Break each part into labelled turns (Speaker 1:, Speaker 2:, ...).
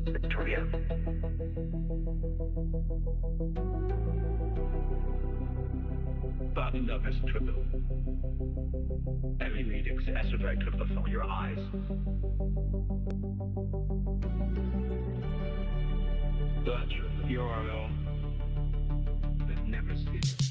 Speaker 1: Victoria. Body love is triple. Every read exacerbate triple from your eyes. But URL that never ceases.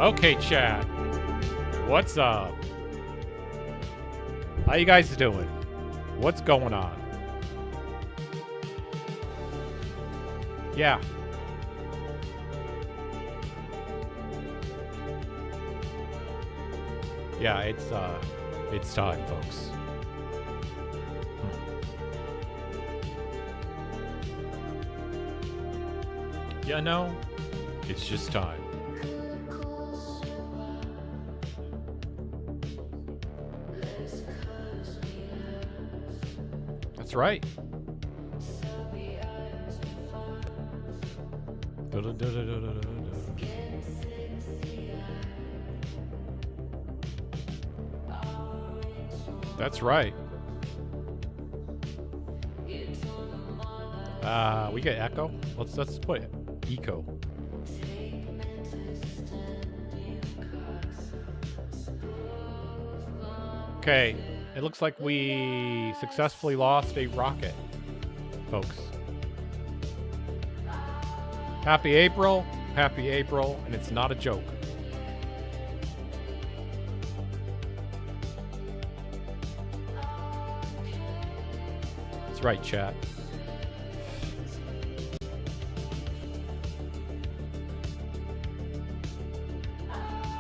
Speaker 2: Okay, chat. What's up? How you guys doing? What's going on? Yeah. Yeah, it's time, folks. Yeah, no, it's just time. That's right. That's right. We get echo. Let's put it. Eco. Okay, it looks like we successfully lost a rocket, folks. Happy April, and it's not a joke. That's right, chat.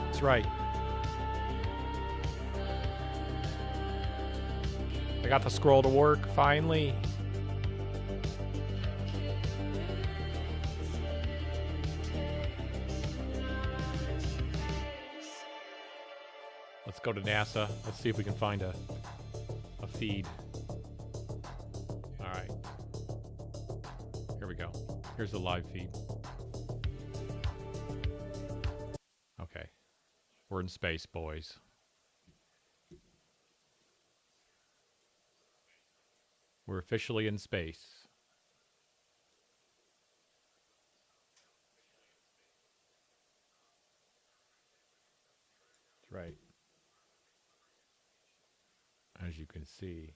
Speaker 2: That's right. I got the scroll to work, finally. Let's go to NASA. Let's see if we can find a feed. All right. Here we go. Here's the live feed. Okay. We're in space, boys. We're officially in space. That's right. As you can see.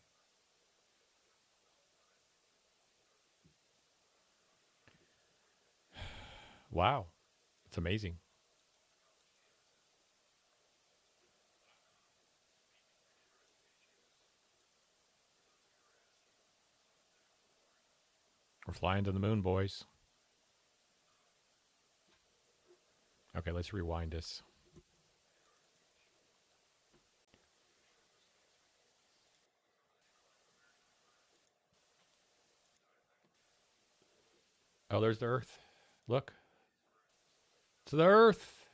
Speaker 2: Wow. It's amazing. flying to the moon, boys. Okay, let's rewind this. Oh, there's the Earth. Look. To the Earth.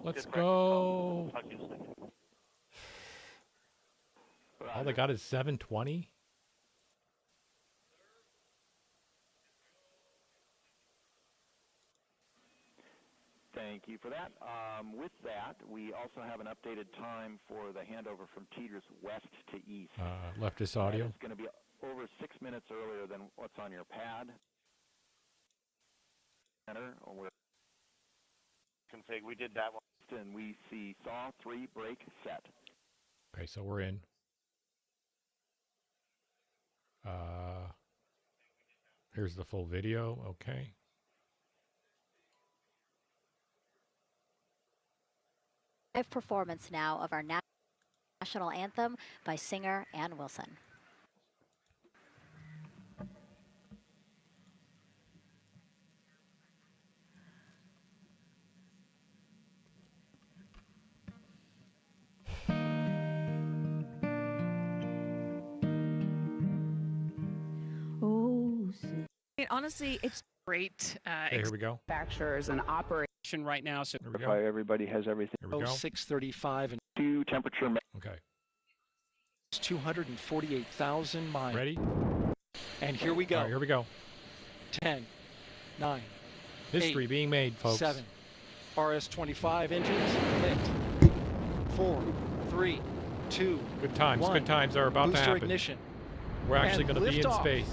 Speaker 2: Let's go. All they got is 720.
Speaker 3: Thank you for that. With that, we also have an updated time for the handover from Teeters west to east.
Speaker 2: Left this audio.
Speaker 3: It's going to be over 6 minutes earlier than what's on your pad.
Speaker 4: Config, we did that one.
Speaker 3: And we see saw 3 break set.
Speaker 2: Okay, so we're in. Here's the full video. Okay.
Speaker 5: Live performance now of our national anthem by Singer Ann Wilson.
Speaker 6: Honestly, it's great.
Speaker 2: Okay, here we go.
Speaker 7: Manufacturers and operation
Speaker 4: Right now, so
Speaker 2: Here we go.
Speaker 3: Everybody has everything.
Speaker 2: Here we go.
Speaker 4: 635 and
Speaker 3: 2 temperature.
Speaker 2: Okay.
Speaker 4: 248,000 miles.
Speaker 2: Ready?
Speaker 4: And here we go.
Speaker 2: All right, here we go.
Speaker 4: 10, 9,
Speaker 2: History
Speaker 4: 8,
Speaker 2: being made, folks.
Speaker 4: 7. RS-25 engines lit. 4, 3, 2.
Speaker 2: Good times.
Speaker 4: 1.
Speaker 2: Good times are about to
Speaker 4: Booster
Speaker 2: happen.
Speaker 4: ignition.
Speaker 2: We're actually
Speaker 4: And
Speaker 2: going to be in
Speaker 4: liftoff.
Speaker 2: space.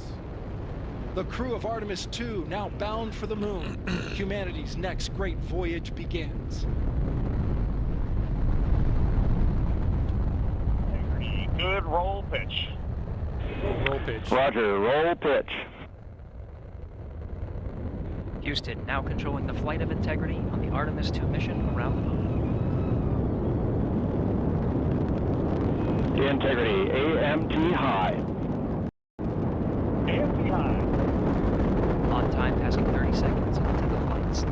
Speaker 4: The crew of Artemis II now bound for the moon. Humanity's next great voyage begins.
Speaker 8: Good roll pitch.
Speaker 2: Roll pitch.
Speaker 3: Roger, roll pitch.
Speaker 9: Houston now controlling the flight of Integrity on the Artemis II mission around the moon.
Speaker 3: Integrity, AMT high.
Speaker 8: AMT high.
Speaker 9: On time passing 30 seconds into the flights.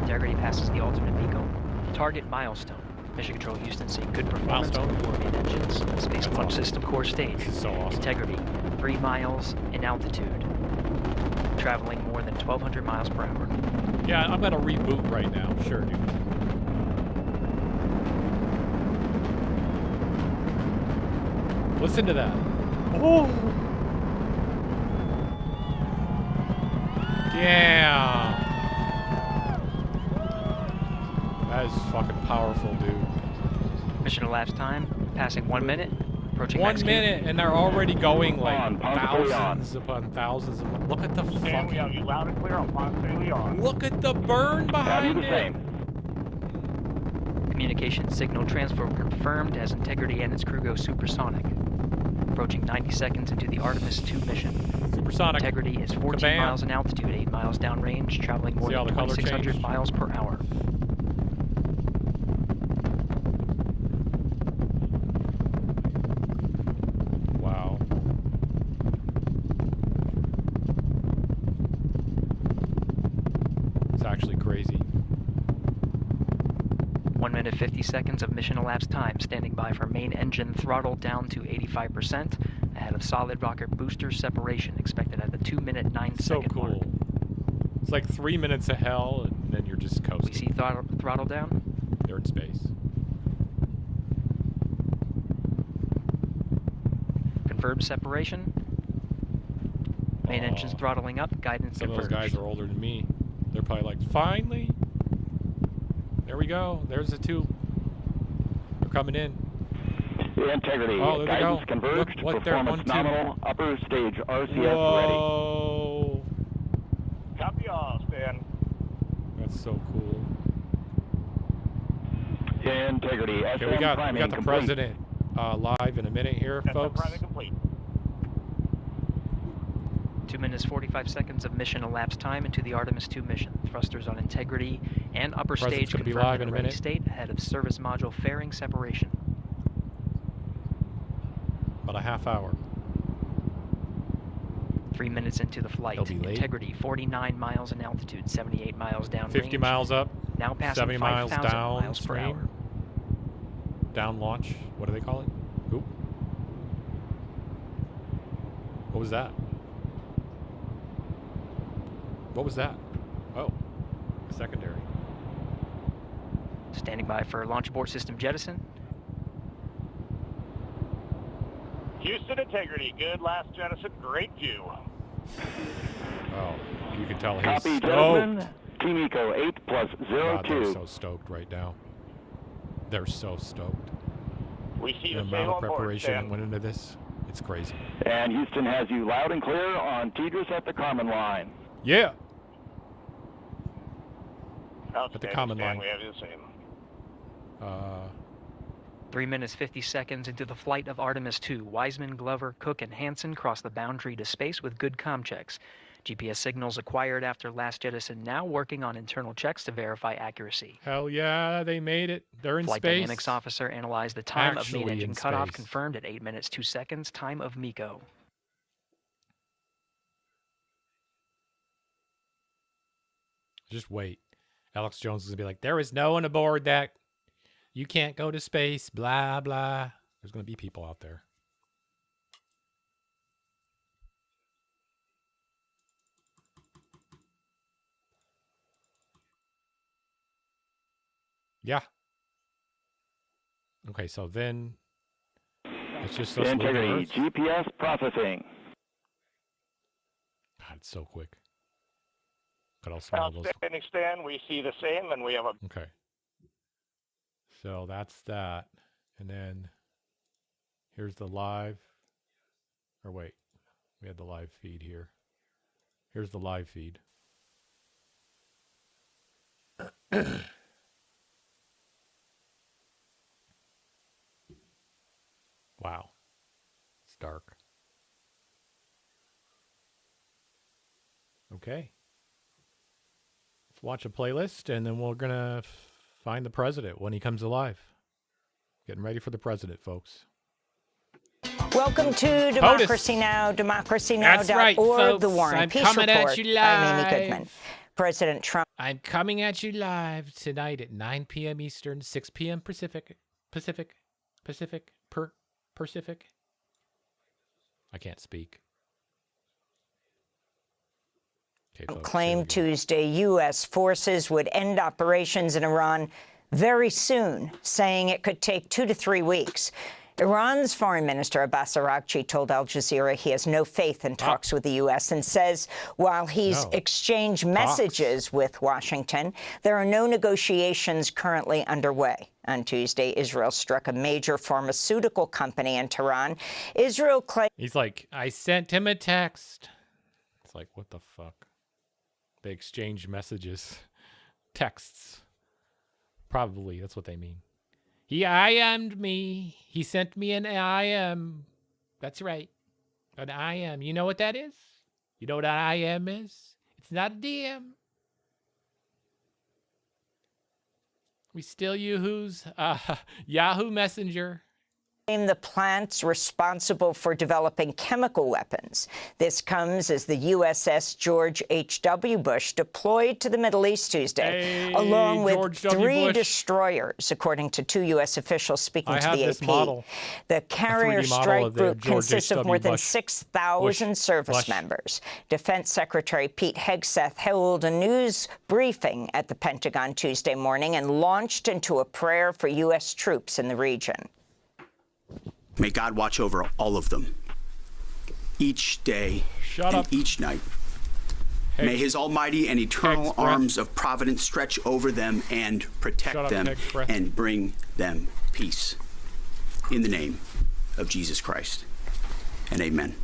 Speaker 9: Integrity passes the alternate beacon. Target milestone. Mission Control Houston seeing good performance
Speaker 2: Milestone.
Speaker 9: on the four main engines. Space Launch System core stage.
Speaker 2: This is so awesome.
Speaker 9: Integrity 3 miles in altitude. Traveling more than 1,200 miles per hour.
Speaker 2: Yeah, I'm going to reboot right now. Sure, dude. Listen to that. Oh. Yeah. That is fucking powerful, dude.
Speaker 9: Mission elapsed time passing 1 minute. Approaching
Speaker 2: 1
Speaker 9: max Q.
Speaker 2: minute, and they're already going like
Speaker 3: On, possibly
Speaker 2: thousands upon thousands. Look at the
Speaker 8: Stand we are.
Speaker 2: fucking.
Speaker 8: You loud and clear on Ponce we are.
Speaker 2: Look at the burn behind
Speaker 3: the
Speaker 2: it.
Speaker 3: same.
Speaker 9: Communication signal transfer confirmed as Integrity and its crew go supersonic. Approaching 90 seconds into the Artemis II mission.
Speaker 2: Supersonic.
Speaker 9: Integrity is 14
Speaker 2: Kabam.
Speaker 9: miles in altitude, 8 miles downrange, traveling more
Speaker 2: See how
Speaker 9: than
Speaker 2: the color
Speaker 9: 2,600
Speaker 2: changed?
Speaker 9: miles per hour.
Speaker 2: Wow. It's actually crazy.
Speaker 9: 1 minute 50 seconds of mission elapsed time, standing by for main engine throttle down to 85%, ahead of solid rocket booster separation, expected at the 2 minute 9
Speaker 2: So
Speaker 9: second
Speaker 2: cool.
Speaker 9: mark.
Speaker 2: It's like 3 minutes of hell, and then you're just
Speaker 9: We
Speaker 2: coasting.
Speaker 9: see throttle down.
Speaker 2: They're in space.
Speaker 9: Confirmed separation. Main engine's
Speaker 2: Aw.
Speaker 9: throttling up, guidance
Speaker 2: Some of those
Speaker 9: confirmed.
Speaker 2: guys are older than me. They're probably like, finally. There we go. There's the two. They're coming in.
Speaker 3: Integrity,
Speaker 2: Oh, there they
Speaker 3: guidance
Speaker 2: go.
Speaker 3: converged,
Speaker 2: Look what they're
Speaker 3: performance
Speaker 2: 1, 2.
Speaker 3: nominal, upper stage RCS
Speaker 2: Whoa.
Speaker 8: Copy all, Stan.
Speaker 2: That's so cool.
Speaker 3: ready. Integrity, SM
Speaker 2: Okay, we got
Speaker 3: priming
Speaker 2: the
Speaker 3: complete.
Speaker 2: president live in a minute here,
Speaker 8: That's
Speaker 2: folks.
Speaker 8: priming complete.
Speaker 9: 2 minutes 45 seconds of mission elapsed time into the Artemis II mission. Thrusters on Integrity and upper
Speaker 2: President's
Speaker 9: stage
Speaker 2: gonna be
Speaker 9: confirmed
Speaker 2: live
Speaker 9: in
Speaker 2: in a
Speaker 9: a ready
Speaker 2: minute.
Speaker 9: state ahead of service module fairing separation.
Speaker 2: About a half hour.
Speaker 9: 3 minutes into the flight.
Speaker 2: They'll be late.
Speaker 9: Integrity 49 miles in altitude, 78 miles downrange.
Speaker 2: 50 miles up,
Speaker 9: Now passing
Speaker 2: 70 miles
Speaker 9: 5,000 miles per
Speaker 2: downstream.
Speaker 9: hour.
Speaker 2: Down launch. What do they call it? Oop. What was that? What was that? Oh, a secondary.
Speaker 9: Standing by for launch abort system jettison.
Speaker 8: Houston Integrity, good last jettison, great view.
Speaker 2: Oh, you can tell he's
Speaker 3: Copy,
Speaker 2: stoked.
Speaker 3: jettison. Team Eco 8 plus
Speaker 2: God, they're
Speaker 3: 02.
Speaker 2: so stoked right now. They're so stoked.
Speaker 8: We see
Speaker 2: The
Speaker 8: the
Speaker 2: amount
Speaker 8: sail
Speaker 2: of
Speaker 8: on board,
Speaker 2: preparation that
Speaker 8: Stan.
Speaker 2: went into this, it's crazy.
Speaker 3: And Houston has you loud and clear on Tidris at the common line.
Speaker 2: Yeah.
Speaker 8: Outstanding,
Speaker 2: common
Speaker 8: Stan.
Speaker 2: line.
Speaker 8: We have you the same.
Speaker 9: 3 minutes 50 seconds into the flight of Artemis II, Wiseman, Glover, Cook, and Hansen cross the boundary to space with good comm checks. GPS signals acquired after last jettison now working on internal checks to verify accuracy.
Speaker 2: Hell yeah, they made it. They're in
Speaker 9: Flight
Speaker 2: space.
Speaker 9: Dynamics officer analyzed the time of main
Speaker 2: Actually
Speaker 9: engine
Speaker 2: in
Speaker 9: cutoff,
Speaker 2: space.
Speaker 9: confirmed at 8 minutes 2 seconds, time of MECO.
Speaker 2: Just wait. Alex Jones is going to be like, there is no one aboard that. You can't go to space, blah, blah. There's going to be people out there. Yeah. Okay, so then it's just us leaving
Speaker 3: Integrity
Speaker 2: Earth.
Speaker 3: GPS processing.
Speaker 2: God, it's so quick. But I'll smell those.
Speaker 8: Outstanding, Stan. We see the same, and we have a
Speaker 2: Okay. So that's that. And then here's the live. Or wait, we had the live feed here. Here's the live feed. Wow. It's dark. Okay. Let's watch a playlist, and then we're going to find the president when he comes alive. Getting ready for the president, folks.
Speaker 10: Welcome to Democracy Now!, democracynow.org,
Speaker 2: That's right, folks.
Speaker 10: The War and
Speaker 2: I'm
Speaker 10: Peace
Speaker 2: coming
Speaker 10: Report.
Speaker 2: at you
Speaker 10: I'm Amy
Speaker 2: live.
Speaker 10: Goodman. President Trump.
Speaker 2: I'm coming at you live tonight at 9 p.m. Eastern, 6 p.m. Pacific. I can't speak. Okay, folks,
Speaker 10: Claimed Tuesday U.S. forces would end operations in Iran very soon, saying it could take 2 to 3 weeks. Iran's Foreign Minister Abbas Araghchi told Al Jazeera he has no faith in talks with the U.S. and says while he's exchanged messages with Washington, there are no negotiations currently underway. On Tuesday, Israel struck a major pharmaceutical company in Tehran. Israel claimed...
Speaker 2: He's like, I sent him a text. It's like, what the fuck? They exchange messages. Texts. Probably, that's what they mean. He IM'd me. He sent me an IM. That's right. An IM. You know what that is? You know what an IM is? It's not a DM. We still use Yahoo Messenger.
Speaker 10: The plants responsible for developing chemical weapons. This comes as the USS George H.W. Bush deployed to the Middle East Tuesday, along with
Speaker 2: George W.
Speaker 10: 3
Speaker 2: Bush.
Speaker 10: destroyers, according to 2 U.S. officials speaking
Speaker 2: I
Speaker 10: to
Speaker 2: have
Speaker 10: the
Speaker 2: this
Speaker 10: AP.
Speaker 2: model,
Speaker 10: The
Speaker 2: a
Speaker 10: carrier
Speaker 2: 3D model
Speaker 10: strike
Speaker 2: of the
Speaker 10: group
Speaker 2: George
Speaker 10: consists of
Speaker 2: H.W.
Speaker 10: more than
Speaker 2: Bush.
Speaker 10: 6,000 service
Speaker 2: Bush.
Speaker 10: members. Defense Secretary Pete Hegseth held a news briefing at the Pentagon Tuesday morning and launched into a prayer for U.S. troops in the region.
Speaker 11: May God watch over all of them, each day and each night. May his almighty and eternal arms of providence stretch over them and protect them and bring them peace. In the name of Jesus Christ, and amen.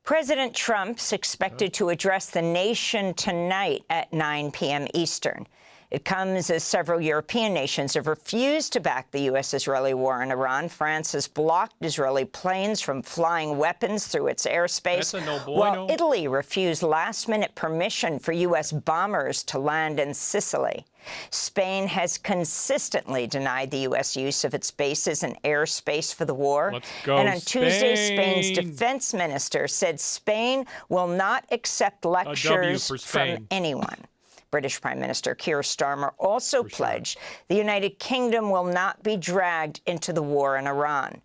Speaker 10: President Trump's expected to address the nation tonight at 9 p.m. Eastern. It comes as several European nations have refused to back the U.S.-Israeli war in Iran. France has blocked Israeli planes from flying weapons through its airspace, while Italy refused last-minute permission for U.S. bombers to land in Sicily. Spain has consistently denied the U.S. use of its bases and airspace for the war.
Speaker 2: Let's go,
Speaker 10: and on Tuesday, Spain's
Speaker 2: Spain.
Speaker 10: defense minister said Spain will not accept lectures from anyone. British Prime Minister Keir Starmer also pledged the United Kingdom will not be dragged into the war in Iran.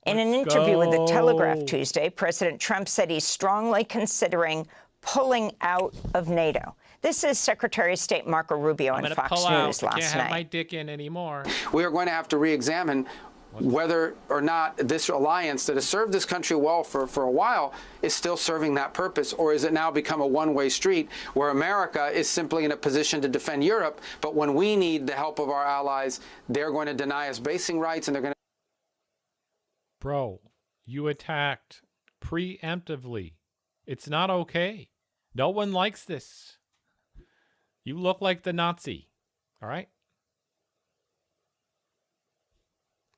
Speaker 10: In an interview with The Telegraph Tuesday, President Trump said he's strongly considering pulling out of NATO. This is Secretary of State Marco Rubio on Fox News last night.
Speaker 2: I can't have my dick in anymore.
Speaker 12: We are going to have to re-examine whether or not this alliance that has served this country well for a while is still serving that purpose, or is it now become a one-way street where America is simply in a position to defend Europe, but when we need the help of our allies, they're going to deny us basing rights and they're going to...
Speaker 2: Bro, you attacked preemptively. It's not okay. No one likes this. You look like the Nazi, all right?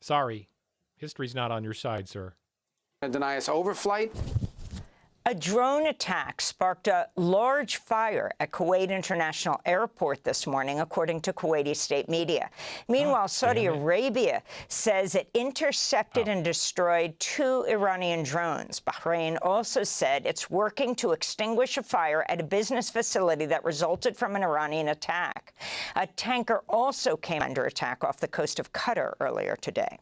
Speaker 2: Sorry, history's not on your side, sir.
Speaker 12: Deny us overflight.
Speaker 10: A drone attack sparked a large fire at Kuwait International Airport this morning, according to Kuwaiti state media. Meanwhile, Saudi Arabia says it intercepted and destroyed 2 Iranian drones. Bahrain also said it's working to extinguish a fire at a business facility that resulted from an Iranian attack. A tanker also came under attack off the coast of Qatar earlier today.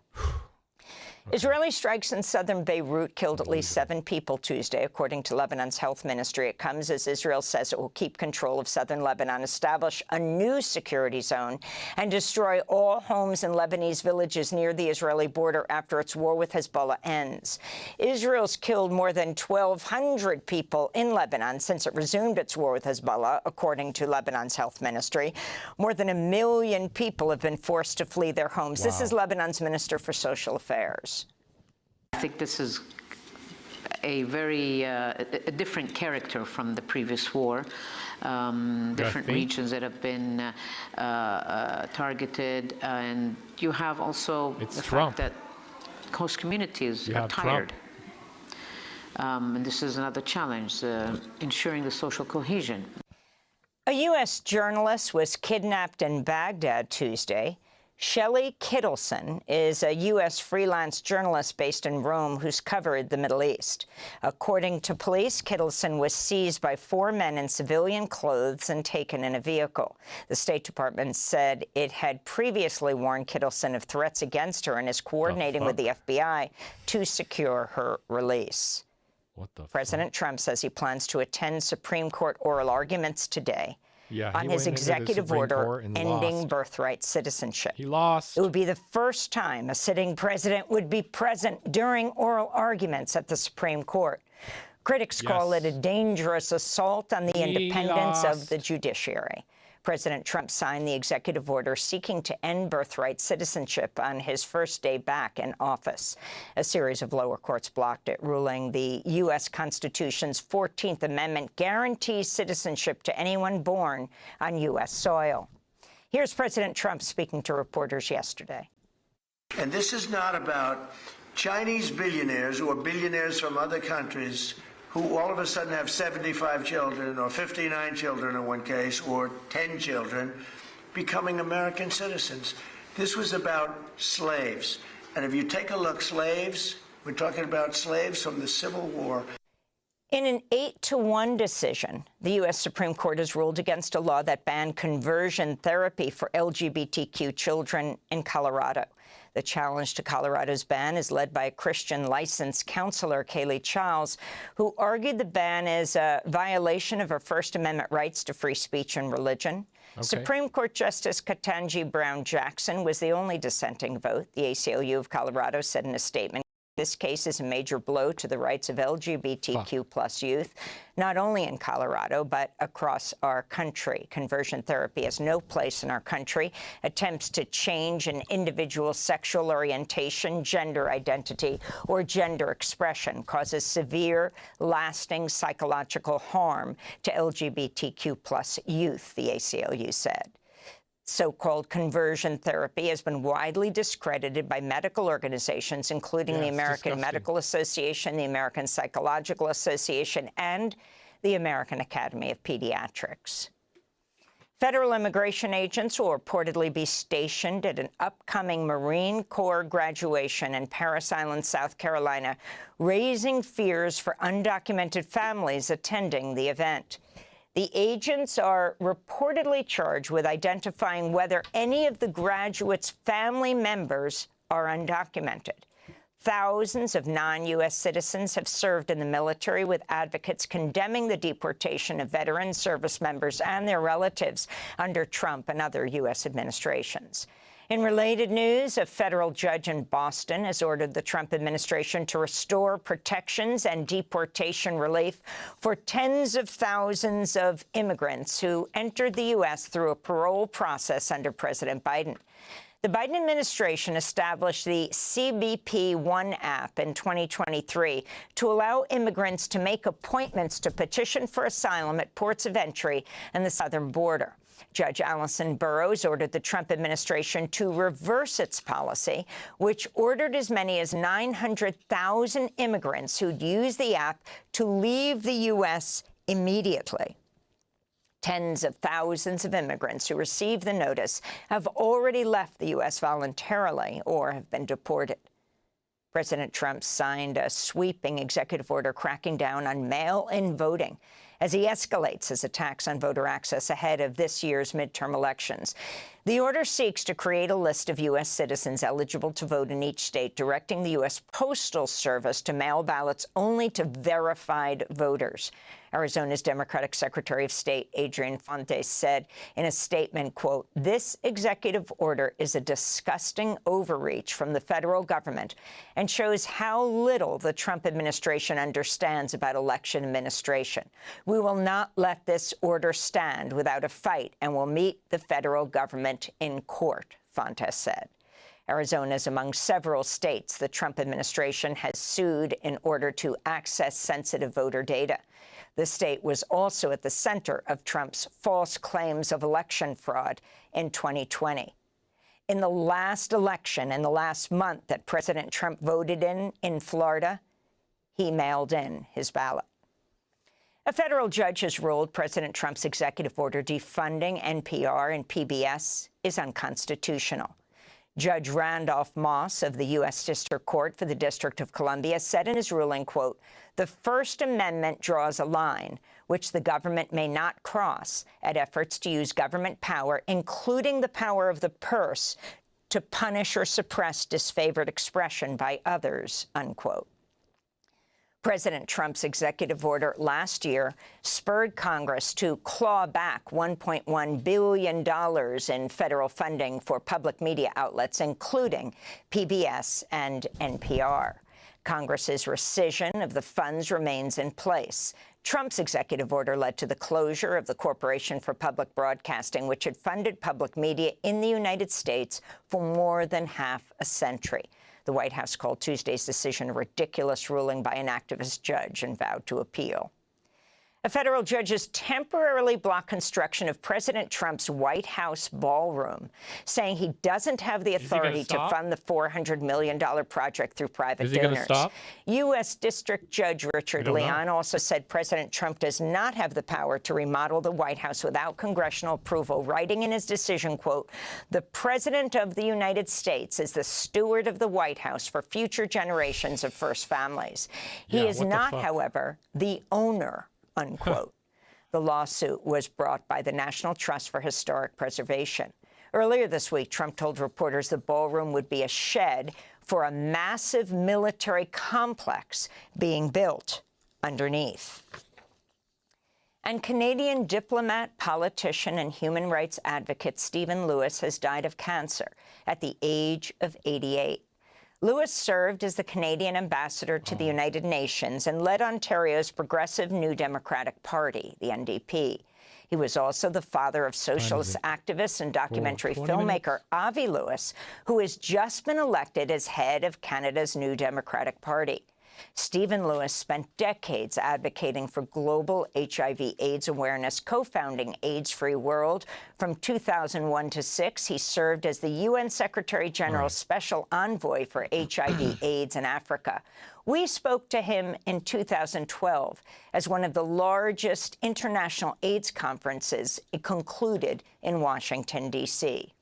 Speaker 10: Israeli strikes in southern Beirut killed at least 7 people Tuesday, according to Lebanon's health ministry. It comes as Israel says it will keep control of southern Lebanon, establish a new security zone, and destroy all homes in Lebanese villages near the Israeli border after its war with Hezbollah ends. Israel's killed more than 1,200 people in Lebanon since it resumed its war with Hezbollah, according to Lebanon's health ministry. More than 1 million people have been forced to flee their homes. Wow. This is Lebanon's Minister for Social Affairs.
Speaker 13: I think this is a very a different character from the previous war. Different regions that have been targeted, and you have also the fact that host communities are tired. And this is another challenge, ensuring the social cohesion.
Speaker 10: A U.S. journalist was kidnapped in Baghdad Tuesday. Shelley Kittleson is a U.S. freelance journalist based in Rome who's covered the Middle East. According to police, Kittleson was seized by 4 men in civilian clothes and taken in a vehicle. The State Department said it had previously warned Kittleson of threats against her and is coordinating with the FBI to secure her release. President Trump says he plans to attend Supreme Court oral arguments today on his executive order ending birthright citizenship.
Speaker 2: He lost.
Speaker 10: It would be the first time a sitting president would be present during oral arguments at the Supreme Court. Critics call it a dangerous assault on the independence of the judiciary. President Trump signed the executive order seeking to end birthright citizenship on his first day back in office. A series of lower courts blocked it, ruling the U.S. Constitution's 14th Amendment guarantees citizenship to anyone born on U.S. soil. Here's President Trump speaking to reporters yesterday.
Speaker 14: And this is not about Chinese billionaires or billionaires from other countries who all of a sudden have 75 children or 59 children in one case or 10 children becoming American citizens. This was about slaves. And if you take a look, slaves, we're talking about slaves from the Civil War.
Speaker 10: In an 8-1 decision, the U.S. Supreme Court has ruled against a law that banned conversion therapy for LGBTQ children in Colorado. The challenge to Colorado's ban is led by Christian licensed counselor Kaylee Charles, who argued the ban is a violation of her First Amendment rights to free speech and religion. Supreme Court Justice Ketanji Brown Jackson was the only dissenting vote. The ACLU of Colorado said in a statement, this case is a major blow to the rights of LGBTQ+ youth, not only in Colorado, but across our country. Conversion therapy has no place in our country. Attempts to change an individual's sexual orientation, gender identity, or gender expression causes severe, lasting psychological harm to LGBTQ+ youth, the ACLU said. So-called conversion therapy has been widely discredited by medical organizations, including the American Medical Association, the American Psychological Association, and the American Academy of Pediatrics. Federal immigration agents will reportedly be stationed at an upcoming Marine Corps graduation in Parris Island, South Carolina, raising fears for undocumented families attending the event. The agents are reportedly charged with identifying whether any of the graduates' family members are undocumented. Thousands of non-U.S. citizens have served in the military, with advocates condemning the deportation of veteran service members and their relatives under Trump and other U.S. administrations. In related news, a federal judge in Boston has ordered the Trump administration to restore protections and deportation relief for tens of thousands of immigrants who entered the U.S. through a parole process under President Biden. The Biden administration established the CBP One app in 2023 to allow immigrants to make appointments to petition for asylum at ports of entry and the southern border. Judge Allison Burroughs ordered the Trump administration to reverse its policy, which ordered as many as 900,000 immigrants who'd use the app to leave the U.S. immediately. Tens of thousands of immigrants who received the notice have already left the U.S. voluntarily or have been deported. President Trump signed a sweeping executive order cracking down on mail-in voting as he escalates his attacks on voter access ahead of this year's midterm elections. The order seeks to create a list of U.S. citizens eligible to vote in each state, directing the U.S. Postal Service to mail ballots only to verified voters. Arizona's Democratic Secretary of State, Adrian Fontes, said in a statement, quote, "This executive order is a disgusting overreach from the federal government and shows how little the Trump administration understands about election administration. We will not let this order stand without a fight and will meet the federal government in court," Fontes said. Arizona is among several states the Trump administration has sued in order to access sensitive voter data. The state was also at the center of Trump's false claims of election fraud in 2020. In the last election, in the last month that President Trump voted in Florida, he mailed in his ballot. A federal judge has ruled President Trump's executive order defunding NPR and PBS is unconstitutional. Judge Randolph Moss of the U.S. District Court for the District of Columbia said in his ruling, quote, "The First Amendment draws a line which the government may not cross at efforts to use government power, including the power of the purse, to punish or suppress disfavored expression by others," unquote. President Trump's executive order last year spurred Congress to claw back $1.1 billion in federal funding for public media outlets, including PBS and NPR. Congress's rescission of the funds remains in place. Trump's executive order led to the closure of the Corporation for Public Broadcasting, which had funded public media in the United States for more than half a century. The White House called Tuesday's decision a ridiculous ruling by an activist judge and vowed to appeal. A federal judge has temporarily blocked construction of President Trump's White House ballroom, saying he doesn't have the authority to fund the $400 million project through private donors. U.S. District Judge Richard Leon also said President Trump does not have the power to remodel the White House without congressional approval, writing in his decision, quote, "The President of the United States is the steward of the White House for future generations of first families. He is not, however, the owner," unquote. The lawsuit was brought by the National Trust for Historic Preservation. Earlier this week, Trump told reporters the ballroom would be a shed for a massive military complex being built underneath. And Canadian diplomat, politician, and human rights advocate Stephen Lewis has died of cancer at the age of 88. Lewis served as the Canadian ambassador to the United Nations and led Ontario's Progressive New Democratic Party, the NDP. He was also the father of socialist activist and documentary filmmaker Avi Lewis, who has just been elected as head of Canada's New Democratic Party. Stephen Lewis spent decades advocating for global HIV/AIDS awareness, co-founding AIDS-Free World. From 2001 to 6, he served as the UN Secretary General's Special Envoy for HIV/AIDS in Africa. We spoke to him in 2012 as one of the largest international AIDS conferences concluded in Washington, D.C.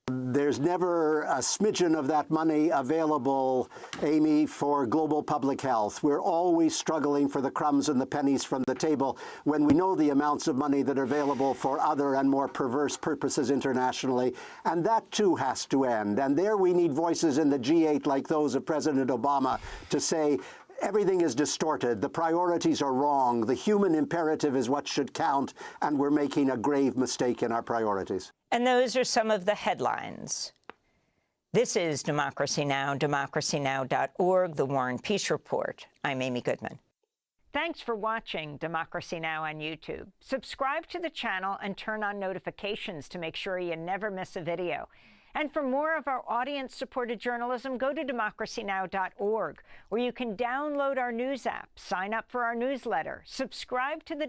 Speaker 15: There's never a smidgen of that money available, Amy, for global public health. We're always struggling for the crumbs and the pennies from the table when we know the amounts of money that are available for other and more perverse purposes internationally. And that, too, has to end. And there we need voices in the G8 like those of President Obama to say, everything is distorted. The priorities are wrong. The human imperative is what should count, and we're making a grave mistake in our priorities.
Speaker 10: And those are some of the headlines. This is Democracy Now!, democracynow.org, The War and Peace Report. I'm Amy Goodman. Thanks for watching Democracy Now! On YouTube. Subscribe to the channel and turn on notifications to make sure you never miss a video. And for more of our audience-supported journalism, go to democracynow.org, where you can download our news app, sign up for our newsletter, subscribe to the...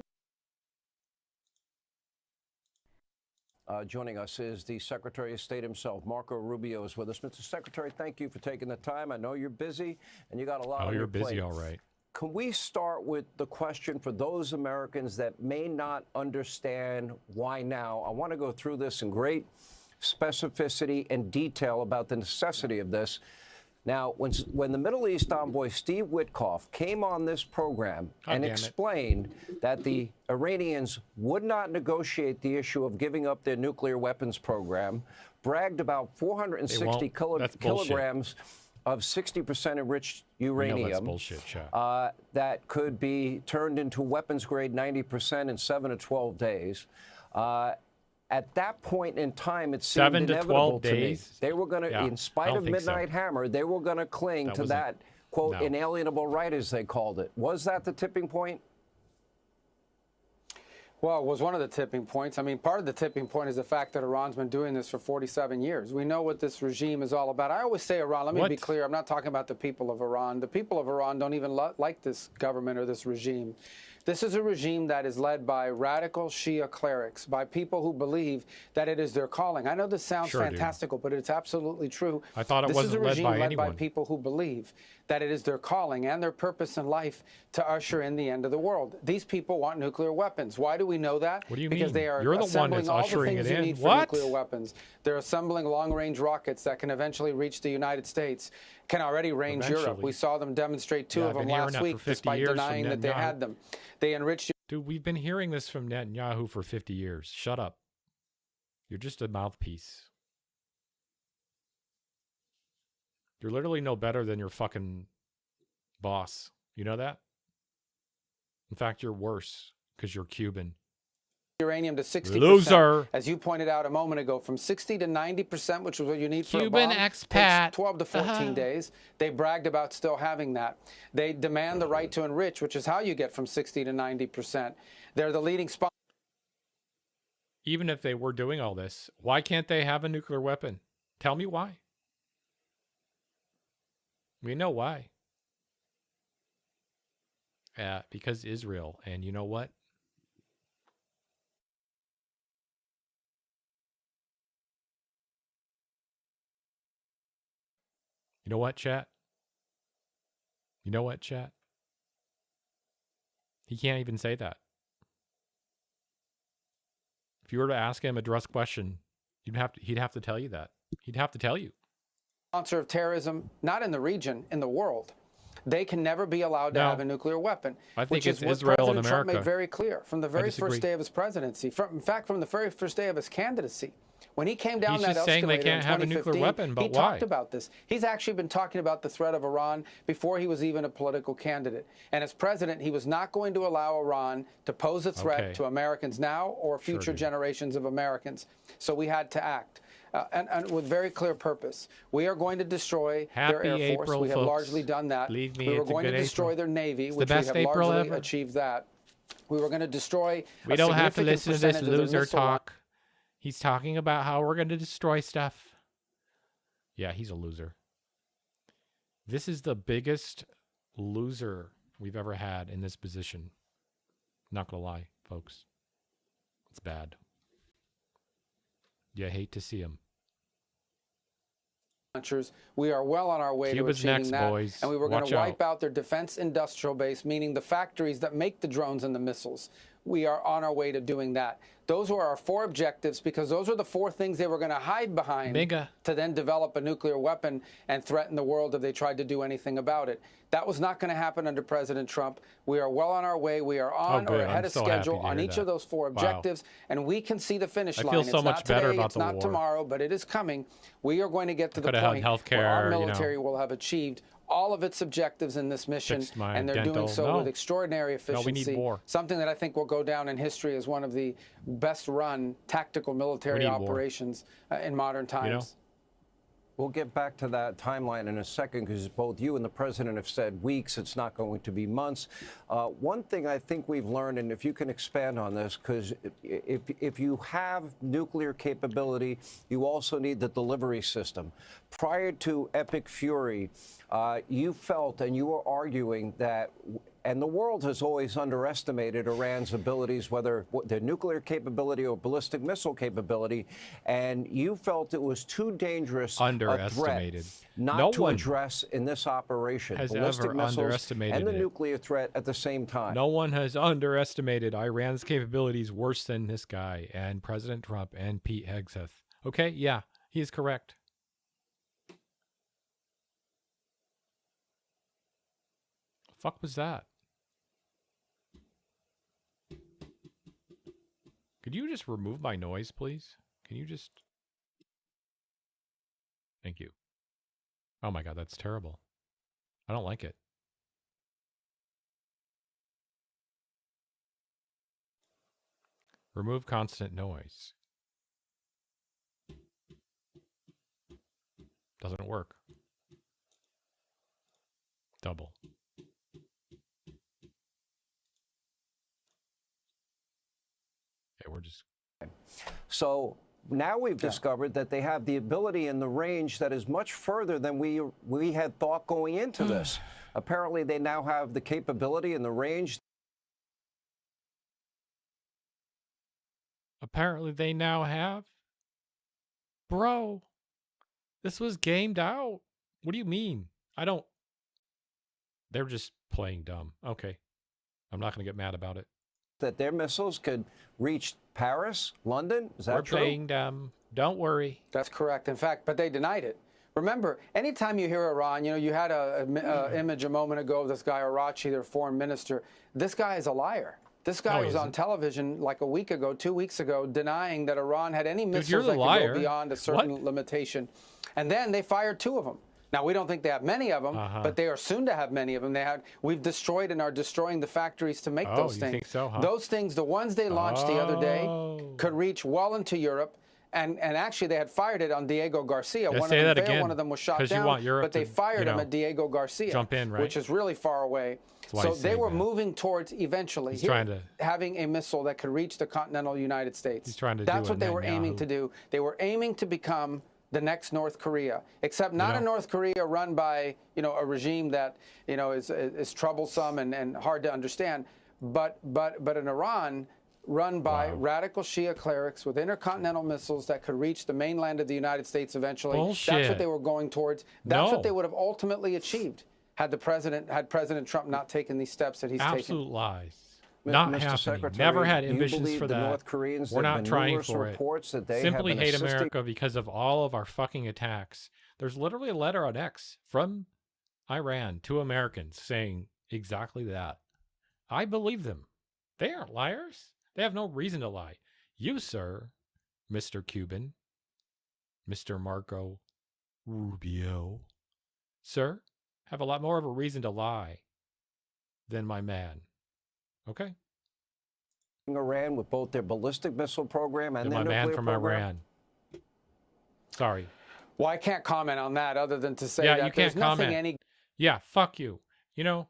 Speaker 16: Joining us is the Secretary of State himself, Marco Rubio, is with us. Mr. Secretary, thank you for taking the time. I know you're busy, and you got a lot on your plate.
Speaker 2: Oh, you're busy, all right.
Speaker 16: Can we start with the question for those Americans that may not understand why now? I want to go through this in great specificity and detail about the necessity of this. Now, when the Middle East envoy Steve Witkoff came on this program and explained that the Iranians would not negotiate the issue of giving up their nuclear weapons program, bragged about 460 kilograms of 60% enriched uranium
Speaker 2: that's bullshit, Chad.
Speaker 16: that could be turned into weapons grade 90% in 7 to 12 days. At that point in time, it seemed inevitable to me. They were going to, in spite of Midnight Hammer, they were going to cling to that, quote, inalienable right, as they called it. Was that the tipping point?
Speaker 12: Well, it was one of the tipping points. I mean, part of the tipping point is the fact that Iran's been doing this for 47 years. We know what this regime is all about. I always say Iran. Let me be clear. I'm not talking about the people of Iran. The people of Iran don't even like this government or this regime. This is a regime that is led by radical Shia clerics, by people who believe that it is their calling. I know this sounds fantastical, but it's absolutely true.
Speaker 2: I thought it wasn't led by anyone. This is a regime led by people who believe that it is their calling and their purpose in life to usher in the end of the world. These people want nuclear weapons. Why do we know that? What do you
Speaker 12: mean? Because they are assembling all the things you need for nuclear weapons. They're assembling long-range rockets that can eventually reach the United States, can already range Europe. We saw them demonstrate two of them last week, despite denying that they had them. They enriched...
Speaker 2: Dude, we've been hearing this from Netanyahu for 50 years. Shut up. You're just a mouthpiece. You're literally no better than your fucking boss. You know that? In fact, you're worse because you're Cuban.
Speaker 12: Uranium to 60%.
Speaker 2: Loser.
Speaker 12: As you pointed out a moment ago, from 60 to 90%, which is what you need for a
Speaker 2: Cuban
Speaker 12: bomb,
Speaker 2: expat.
Speaker 12: takes 12 to 14 days. They bragged about still having that. They demand the right to enrich, which is how you get from 60 to 90%. They're the leading sponsor.
Speaker 2: Even if they were doing all this, why can't they have a nuclear weapon? Tell me why. We know why. Because Israel. And you know what? You know what, chat? You know what, chat? He can't even say that. If you were to ask him a direct question, he'd have to tell you that. He'd have to tell you.
Speaker 12: Sponsor of terrorism, not in the region, in the world. They can never be allowed to have a nuclear weapon.
Speaker 2: I think it's
Speaker 12: which is what
Speaker 2: Israel
Speaker 12: President
Speaker 2: and
Speaker 12: Trump
Speaker 2: America.
Speaker 12: made very clear from the very first day of his presidency. In fact, from the very first day of his candidacy. When he came down that escalator in 2015, he talked about this. He's actually been talking about the threat of Iran before he was even a political candidate. And as president, he was not going to allow Iran to pose a threat to Americans now or future generations of Americans. So we had to act. And with very clear purpose. We are going to destroy their Air Force. We have largely done that. We were going to destroy their Navy, which we have largely achieved that. We were going to destroy
Speaker 2: We don't have to listen to this loser talk. He's talking about how we're going to destroy stuff. Yeah, he's a loser. This is the biggest loser we've ever had in this position. Not gonna lie, folks. It's bad. You hate to see him.
Speaker 12: We are well on our way
Speaker 2: Cuba's
Speaker 12: to achieving
Speaker 2: next,
Speaker 12: that,
Speaker 2: boys.
Speaker 12: and we were going
Speaker 2: Watch
Speaker 12: to wipe
Speaker 2: out.
Speaker 12: out their defense industrial base, meaning the factories that make the drones and the missiles. We are on our way to doing that. Those were our 4 objectives, because those are the 4 things they were going to hide behind to then develop a nuclear weapon and threaten the world if they tried to do anything about it. That was not going to happen under President Trump. We are well on our way. We are on or ahead of schedule on each of those 4 objectives, and we can see the finish line.
Speaker 2: I feel so
Speaker 12: it's
Speaker 2: much
Speaker 12: not today,
Speaker 2: better about
Speaker 12: it's
Speaker 2: the
Speaker 12: not
Speaker 2: war.
Speaker 12: tomorrow, but it is coming. We are going to get to the point where our military will have achieved all of its objectives in this mission, and they're doing so with extraordinary efficiency.
Speaker 2: No, we need more.
Speaker 12: Something that I think will go down in history as one of the best-run tactical military operations in modern times.
Speaker 16: You know? We'll get back to that timeline in a second, because both you and the president have said weeks. It's not going to be months. One thing I think we've learned, and if you can expand on this, because if you have nuclear capability, you also need the delivery system. Prior to Epic Fury, you felt and you were arguing that, and the world has always underestimated Iran's abilities, whether their nuclear capability or ballistic missile capability, and you felt it was too dangerous
Speaker 2: underestimated.
Speaker 16: A threat not to address in this operation.
Speaker 2: Has
Speaker 16: ballistic
Speaker 2: ever
Speaker 16: missiles
Speaker 2: underestimated
Speaker 16: and the
Speaker 2: it.
Speaker 16: nuclear threat at the same time.
Speaker 2: No one has underestimated Iran's capabilities worse than this guy and President Trump and Pete Hegseth. Okay, yeah, he is correct. The fuck was that? Could you just remove my noise, please? Can you just... Thank you. Oh my God, that's terrible. I don't like it. Remove constant noise. Doesn't work. Double. Okay, we're just...
Speaker 16: So now we've discovered that they have the ability and the range that is much further than we had thought going into this. Apparently, they now have the capability and the range.
Speaker 2: Apparently, they now have? Bro, this was gamed out. What do you mean? I don't... They're just playing dumb. Okay. I'm not going to get mad about it.
Speaker 16: That their missiles could reach Paris, London? Is that true?
Speaker 2: We're playing dumb. Don't worry.
Speaker 12: That's correct. In fact, but they denied it. Remember, anytime you hear Iran, you know, you had an image a moment ago of this guy Arachi, their foreign minister. This guy is a liar. This guy was on television like a week ago, 2 weeks ago, denying that Iran had any missiles that could go beyond a certain limitation. And then they fired 2 of them. Now, we don't think they have many of them, but they are soon to have many of them. We've destroyed and are destroying the factories to make those things.
Speaker 2: Think so, huh?
Speaker 12: Those things, the ones they launched the other day, could reach well into Europe. And actually, they had fired it on Diego Garcia.
Speaker 2: Yeah,
Speaker 12: one
Speaker 2: say
Speaker 12: of them
Speaker 2: that
Speaker 12: failed,
Speaker 2: again,
Speaker 12: one of them was shot
Speaker 2: 'cause you
Speaker 12: down.
Speaker 2: want Europe
Speaker 12: But they
Speaker 2: to,
Speaker 12: fired him at Diego Garcia,
Speaker 2: jump in, right?
Speaker 12: which is really far away. So they were moving towards eventually having a missile that could reach the continental United States.
Speaker 2: He's trying to
Speaker 12: That's
Speaker 2: do
Speaker 12: what they were aiming to do. They were aiming to become the next North Korea, except not a North Korea run by, you know, a regime that, you know, is troublesome and hard to understand, but an Iran run by radical Shia clerics with intercontinental missiles that could reach the mainland of the United States eventually.
Speaker 2: Bullshit.
Speaker 12: That's what they were going towards. That's what they would have ultimately achieved had President Trump not taken these steps that he's taken.
Speaker 2: Absolute lies. Not
Speaker 16: Mr.
Speaker 2: happening.
Speaker 16: Secretary,
Speaker 2: Never had
Speaker 16: do you
Speaker 2: ambitions
Speaker 16: believe
Speaker 2: for
Speaker 16: the
Speaker 2: that.
Speaker 16: North Koreans,
Speaker 2: We're
Speaker 16: there have
Speaker 2: not
Speaker 16: been
Speaker 2: trying
Speaker 16: numerous
Speaker 2: for
Speaker 16: reports
Speaker 2: it.
Speaker 16: that they
Speaker 2: Simply
Speaker 16: have been
Speaker 2: hate
Speaker 16: assisting...
Speaker 2: America because of all of our fucking attacks. There's literally a letter on X from Iran to Americans saying exactly that. I believe them. They aren't liars. They have no reason to lie. You, sir, Mr. Cuban, Mr. Marco Rubio, sir, have a lot more of a reason to lie than my man. Okay?
Speaker 16: Iran with both their ballistic missile program and their nuclear
Speaker 2: man from
Speaker 16: program.
Speaker 2: Iran. Sorry.
Speaker 12: Well, I can't comment on that other than to say
Speaker 2: that
Speaker 12: you
Speaker 2: can't
Speaker 12: there's nothing
Speaker 2: comment.
Speaker 12: any
Speaker 2: fuck you. You know,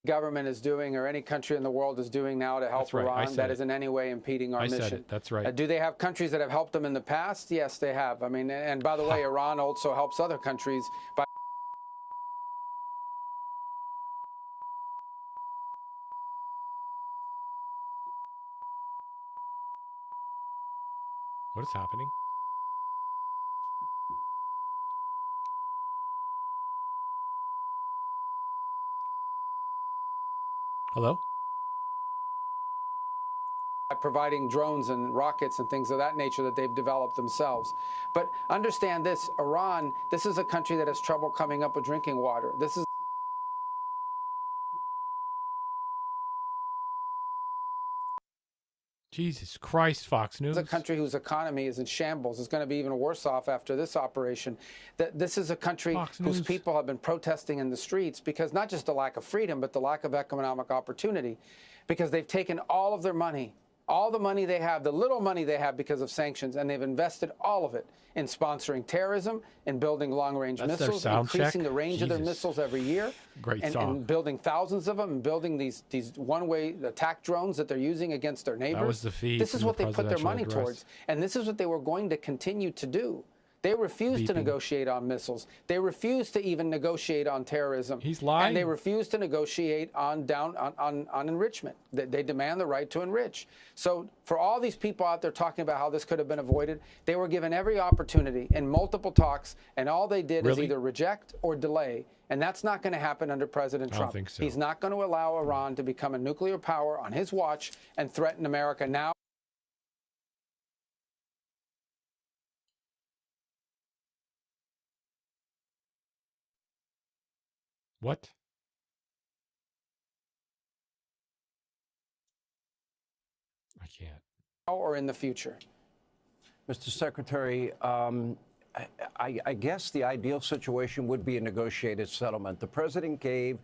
Speaker 12: government is doing or any country in the world is doing now to help Iran that is in any way impeding our mission.
Speaker 2: I said it. That's right.
Speaker 12: Do they have countries that have helped them in the past? Yes, they have. I mean, and by the way, Iran also helps other countries by
Speaker 2: What is happening? Hello?
Speaker 12: Providing drones and rockets and things of that nature that they've developed themselves. But understand this, Iran, this is a country that has trouble coming up with drinking water. This is
Speaker 2: Jesus Christ, Fox News.
Speaker 12: a country whose economy is in shambles. It's going to be even worse off after this operation. This is a country whose people have been protesting in the streets because not just the lack of freedom, but the lack of economic opportunity, because they've taken all of their money, all the money they have, the little money they have because of sanctions, and they've invested all of it in sponsoring terrorism, in building long-range missiles, increasing the range of their missiles every year, and building thousands of them, and building these one-way attack drones that they're using against their neighbors.
Speaker 2: That was the feed.
Speaker 12: This is what they put their money towards, and this is what they were going to continue to do. They refused to negotiate on missiles. They refused to even negotiate on terrorism.
Speaker 2: He's lying.
Speaker 12: And they refused to negotiate on enrichment. They demand the right to enrich. So for all these people out there talking about how this could have been avoided, they were given every opportunity in multiple talks, and all they did is either reject or delay. And that's not going to happen under President Trump.
Speaker 2: I don't think so.
Speaker 12: He's not going to allow Iran to become a nuclear power on his watch and threaten America now.
Speaker 2: What? I can't.
Speaker 12: Or in the future.
Speaker 16: Mr. Secretary, I guess the ideal situation would be a negotiated settlement. The president gave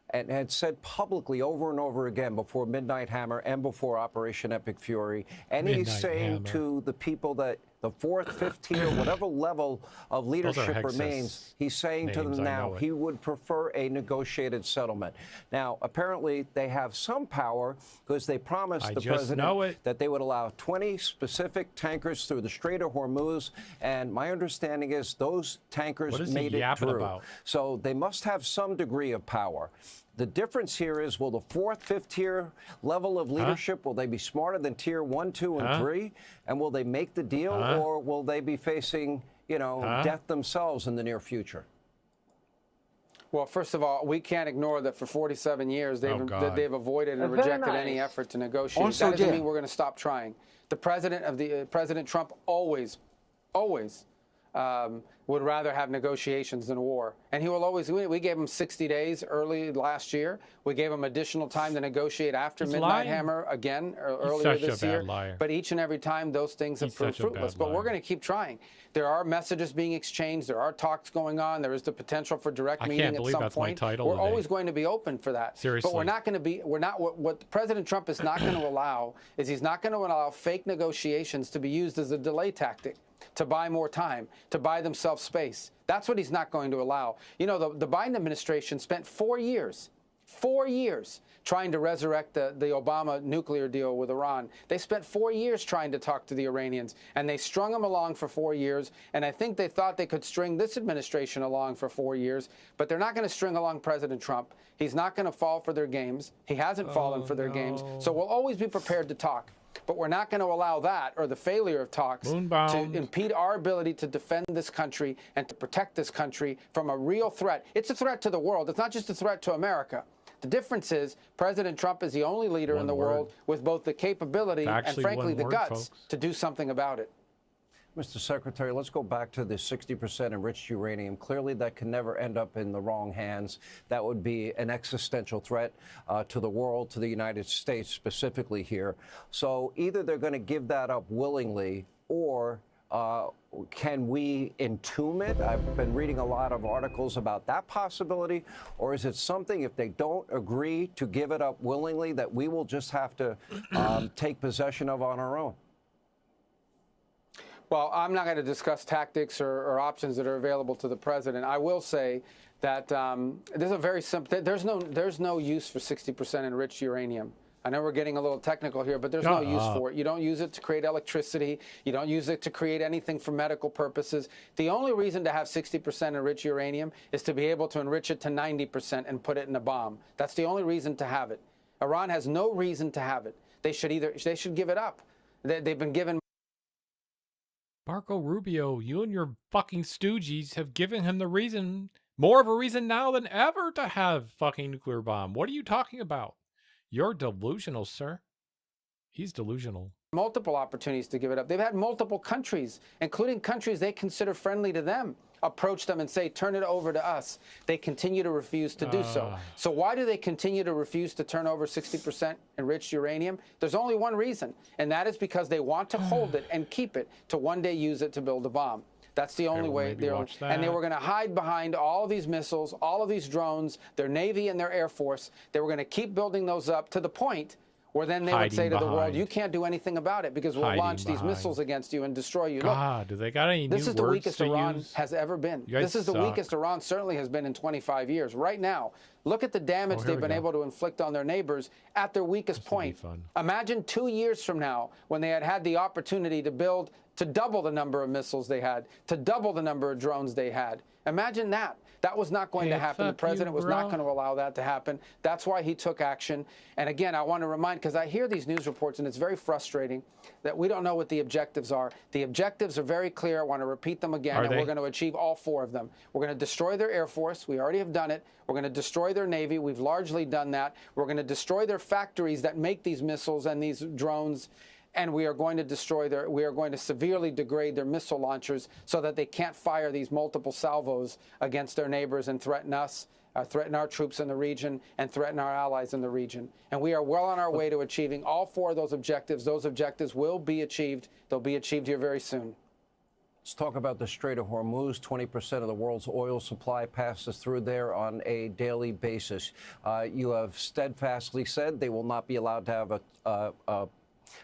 Speaker 16: and had said publicly over and over again before Midnight Hammer and before Operation Epic Fury, and he's saying to the people that the fourth, fifth tier, whatever level of leadership remains, he's saying to them now he would prefer a negotiated settlement. Now, apparently, they have some power because they promised the president that they would allow 20 specific tankers through the Strait of Hormuz, and my understanding is those tankers made it through. So they must have some degree of power. The difference here is, will the fourth, fifth tier level of leadership, will they be smarter than tier 1, 2, and 3? And will they make the deal, or will they be facing, death themselves in the near future?
Speaker 12: Well, first of all, we can't ignore that for 47 years they've avoided and rejected any effort to negotiate.
Speaker 15: Also,
Speaker 12: that doesn't mean we're going to stop trying. The President Trump always would rather have negotiations than war. And he will always, we gave him 60 days early last year. We gave him additional time to negotiate after Midnight Hammer again earlier this year. But each and every time those things have proved fruitless. But we're going to keep trying. There are messages being exchanged. There are talks going on. There is the potential for direct meeting at some point. We're always going to be open for that.
Speaker 2: Seriously.
Speaker 12: But we're not going to be, what President Trump is not going to allow is he's not going to allow fake negotiations to be used as a delay tactic, to buy more time, to buy themselves space. That's what he's not going to allow. You know, the Biden administration spent 4 years trying to resurrect the Obama nuclear deal with Iran. They spent 4 years trying to talk to the Iranians, and they strung them along for 4 years, and I think they thought they could string this administration along for 4 years, but they're not going to string along President Trump. He's not going to fall for their games. He hasn't fallen for their games, so we'll always be prepared to talk. But we're not going to allow that, or the failure of talks, to impede our ability to defend this country and to protect this country from a real threat. It's a threat to the world. It's not just a threat to America. The difference is President Trump is the only leader in the world with both the capability and, frankly, the guts to do something about it.
Speaker 16: Mr. Secretary, let's go back to the 60% enriched uranium. Clearly, that can never end up in the wrong hands. That would be an existential threat to the world, to the United States specifically here. So either they're going to give that up willingly, or can we entomb it? I've been reading a lot of articles about that possibility. Or is it something, if they don't agree to give it up willingly, that we will just have to take possession of on our own?
Speaker 12: Well, I'm not going to discuss tactics or options that are available to the president. I will say that there's a very simple. There's no use for 60% enriched uranium. I know we're getting a little technical here, but there's no use for it. You don't use it to create electricity. You don't use it to create anything for medical purposes. The only reason to have 60% enriched uranium is to be able to enrich it to 90% and put it in a bomb. That's the only reason to have it. Iran has no reason to have it. They should give it up. They've been given
Speaker 2: Marco Rubio, you and your fucking stooges have given him the reason, more of a reason now than ever to have fucking nuclear bomb. What are you talking about? You're delusional, sir. He's delusional.
Speaker 12: Multiple opportunities to give it up. They've had multiple countries, including countries they consider friendly to them, approach them and say, turn it over to us. They continue to refuse to do so. So why do they continue to refuse to turn over 60% enriched uranium? There's only one reason, and that is because they want to hold it and keep it to one day use it to build a bomb. That's the only way. And they were going to hide behind all of these missiles, all of these drones, their Navy and their Air Force. They were going to keep building those up to the point where then they would say to the world, you can't do anything about it because we'll launch these missiles against you and destroy you.
Speaker 2: God, do they got any new words to use?
Speaker 12: This is the weakest Iran has ever been. This is the weakest Iran certainly has been in 25 years. Right now, look at the damage they've been able to inflict on their neighbors at their weakest point. Imagine 2 years from now when they had the opportunity to build, to double the number of missiles they had, to double the number of drones they had. Imagine that. That was not going to happen. The president was not going to allow that to happen. That's why he took action. And again, I want to remind, because I hear these news reports, and it's very frustrating that we don't know what the objectives are. The objectives are very clear. I want to repeat them again, and we're going to achieve all 4 of them. We're going to destroy their Air Force. We already have done it. We're going to destroy their Navy. We've largely done that. We're going to destroy their factories that make these missiles and these drones. And we are going to destroy we are going to severely degrade their missile launchers so that they can't fire these multiple salvos against their neighbors and threaten us, threaten our troops in the region, and threaten our allies in the region. And we are well on our way to achieving all 4 of those objectives. Those objectives will be achieved. They'll be achieved here very soon.
Speaker 16: Let's talk about the Strait of Hormuz. 20% of the world's oil supply passes through there on a daily basis. You have steadfastly said they will not be allowed to have a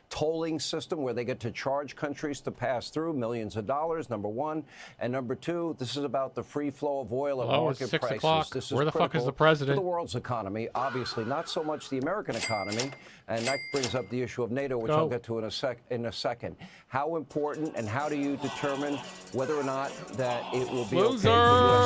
Speaker 16: tolling system where they get to charge countries to pass through millions of dollars, number one. And number two, this is about the free flow of oil at market prices.
Speaker 2: 6 o'clock.
Speaker 16: This is
Speaker 2: Where the fuck is the president?
Speaker 16: To the world's economy, obviously, not so much the American economy. And that brings up the issue of NATO, which I'll get to in a second. How important and how do you determine whether or not that it will be okay for U.S.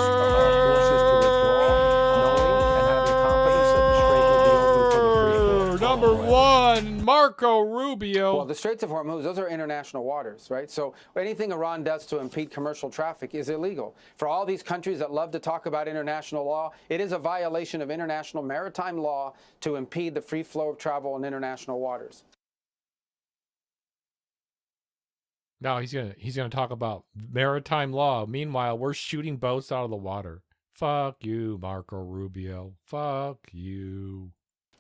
Speaker 16: forces to withdraw, knowing and having confidence that the Strait will be open for the free flow?
Speaker 2: Number one, Marco Rubio.
Speaker 12: Well, the Straits of Hormuz, those are international waters, right? So anything Iran does to impede commercial traffic is illegal. For all these countries that love to talk about international law, it is a violation of international maritime law to impede the free flow of travel in international waters.
Speaker 2: No, he's gonna talk about maritime law. Meanwhile, we're shooting boats out of the water. Fuck you, Marco Rubio. Fuck you.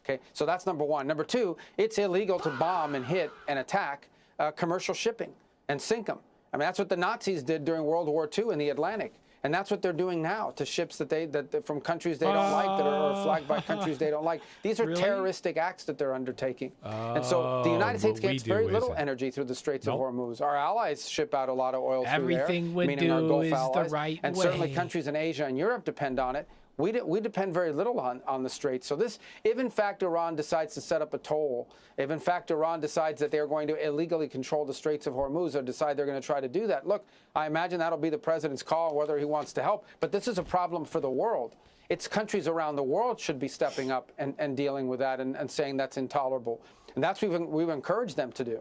Speaker 12: Okay, so that's number one. Number two, it's illegal to bomb and hit and attack commercial shipping and sink them. I mean, that's what the Nazis did during World War II in the Atlantic. And that's what they're doing now to ships that from countries they don't like, that are flagged by countries they don't like. These are terroristic acts that they're undertaking. And so the United States gets very little energy through the Straits of Hormuz. Our allies ship out a lot of oil through there, meaning our Gulf allies. And certainly countries in Asia and Europe depend on it. We depend very little on the Straits. So this, if in fact Iran decides to set up a toll, if in fact Iran decides that they're going to illegally control the Straits of Hormuz or decide they're going to try to do that, look, I imagine that'll be the president's call whether he wants to help. But this is a problem for the world. It's countries around the world should be stepping up and dealing with that and saying that's intolerable. And that's what we've encouraged them to do.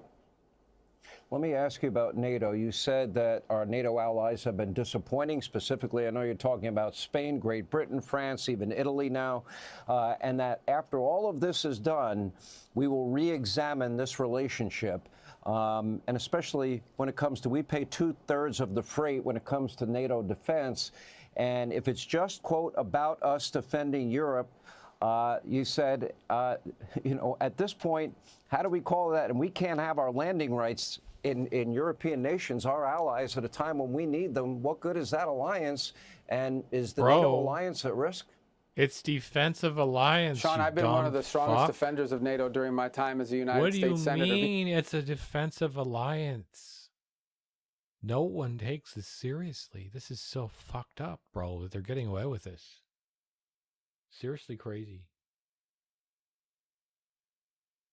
Speaker 16: Let me ask you about NATO. You said that our NATO allies have been disappointing. Specifically, I know you're talking about Spain, Great Britain, France, even Italy now, and that after all of this is done, we will re-examine this relationship, and especially when it comes to, we pay 2/3 of the freight when it comes to NATO defense, and if it's just, quote, about us defending Europe, you said, you know, at this point, how do we call that? And we can't have our landing rights in European nations, our allies, at a time when we need them. What good is that alliance? And is the NATO alliance at risk?
Speaker 2: It's defensive alliance.
Speaker 12: Sean, I've been one of the strongest defenders of NATO during my time as a United States Senator.
Speaker 2: What do you mean it's a defensive alliance? No one takes this seriously. This is so fucked up, bro, that they're getting away with this. Seriously crazy.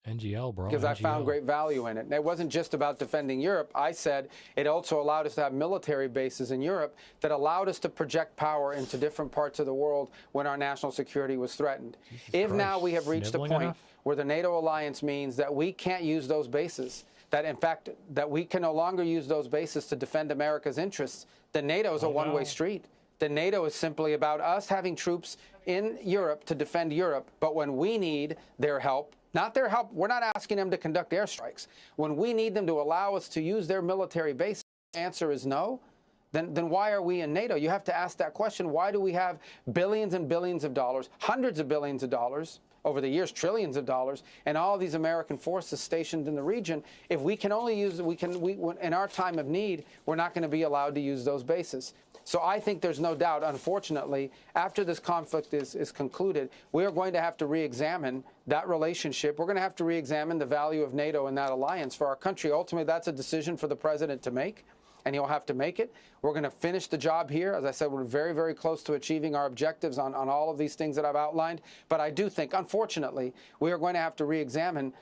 Speaker 2: NGL, bro.
Speaker 12: Because I found great value in it. And it wasn't just about defending Europe. I said it also allowed us to have military bases in Europe that allowed us to project power into different parts of the world when our national security was threatened. If now we have reached a point where the NATO alliance means that we can't use those bases, that, in fact, that we can no longer use those bases to defend America's interests, then NATO is a one-way street. Then NATO is simply about us having troops in Europe to defend Europe, but when we need their help, not their help, we're not asking them to conduct airstrikes. When we need them to allow us to use their military base, the answer is no. Then why are we in NATO? You have to ask that question. Why do we have billions and billions of dollars, hundreds of billions of dollars, over the years, trillions of dollars, and all these American forces stationed in the region? If we can only use, in our time of need, we're not going to be allowed to use those bases. So I think there's no doubt, unfortunately, after this conflict is concluded, we are going to have to re-examine that relationship. We're going to have to re-examine the value of NATO and that alliance for our country. Ultimately, that's a decision for the president to make, and he'll have to make it. We're going to finish the job here. As I said, we're very, very close to achieving our objectives on all of these things that I've outlined. But I do think, unfortunately, we are going to have to re-examine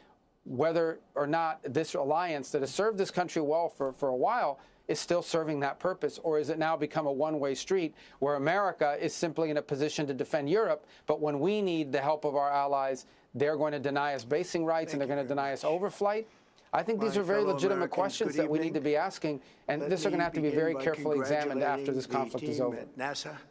Speaker 12: whether or not this alliance that has served this country well for a while is still serving that purpose, or is it now become a one-way street where America is simply in a position to defend Europe, but when we need the help of our allies, they're going to deny us basing rights and they're going to deny us overflight? I think these are very legitimate questions that we need to be asking, and this are going to have to be very carefully examined after this conflict is over.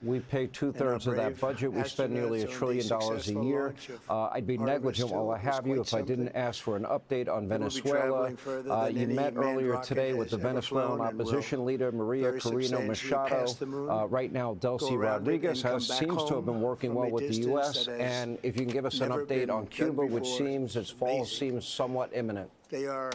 Speaker 16: We pay two-thirds of that budget. We spend nearly $1 trillion a year. I'd be negligent while I have you if I didn't ask for an update on Venezuela. You met earlier today with the Venezuelan opposition leader, Maria Corina Machado. Right now, Delcy Rodriguez seems to have been working well with the U.S., and if you can give us an update on Cuba, which seems its fall seems somewhat imminent.
Speaker 14: They are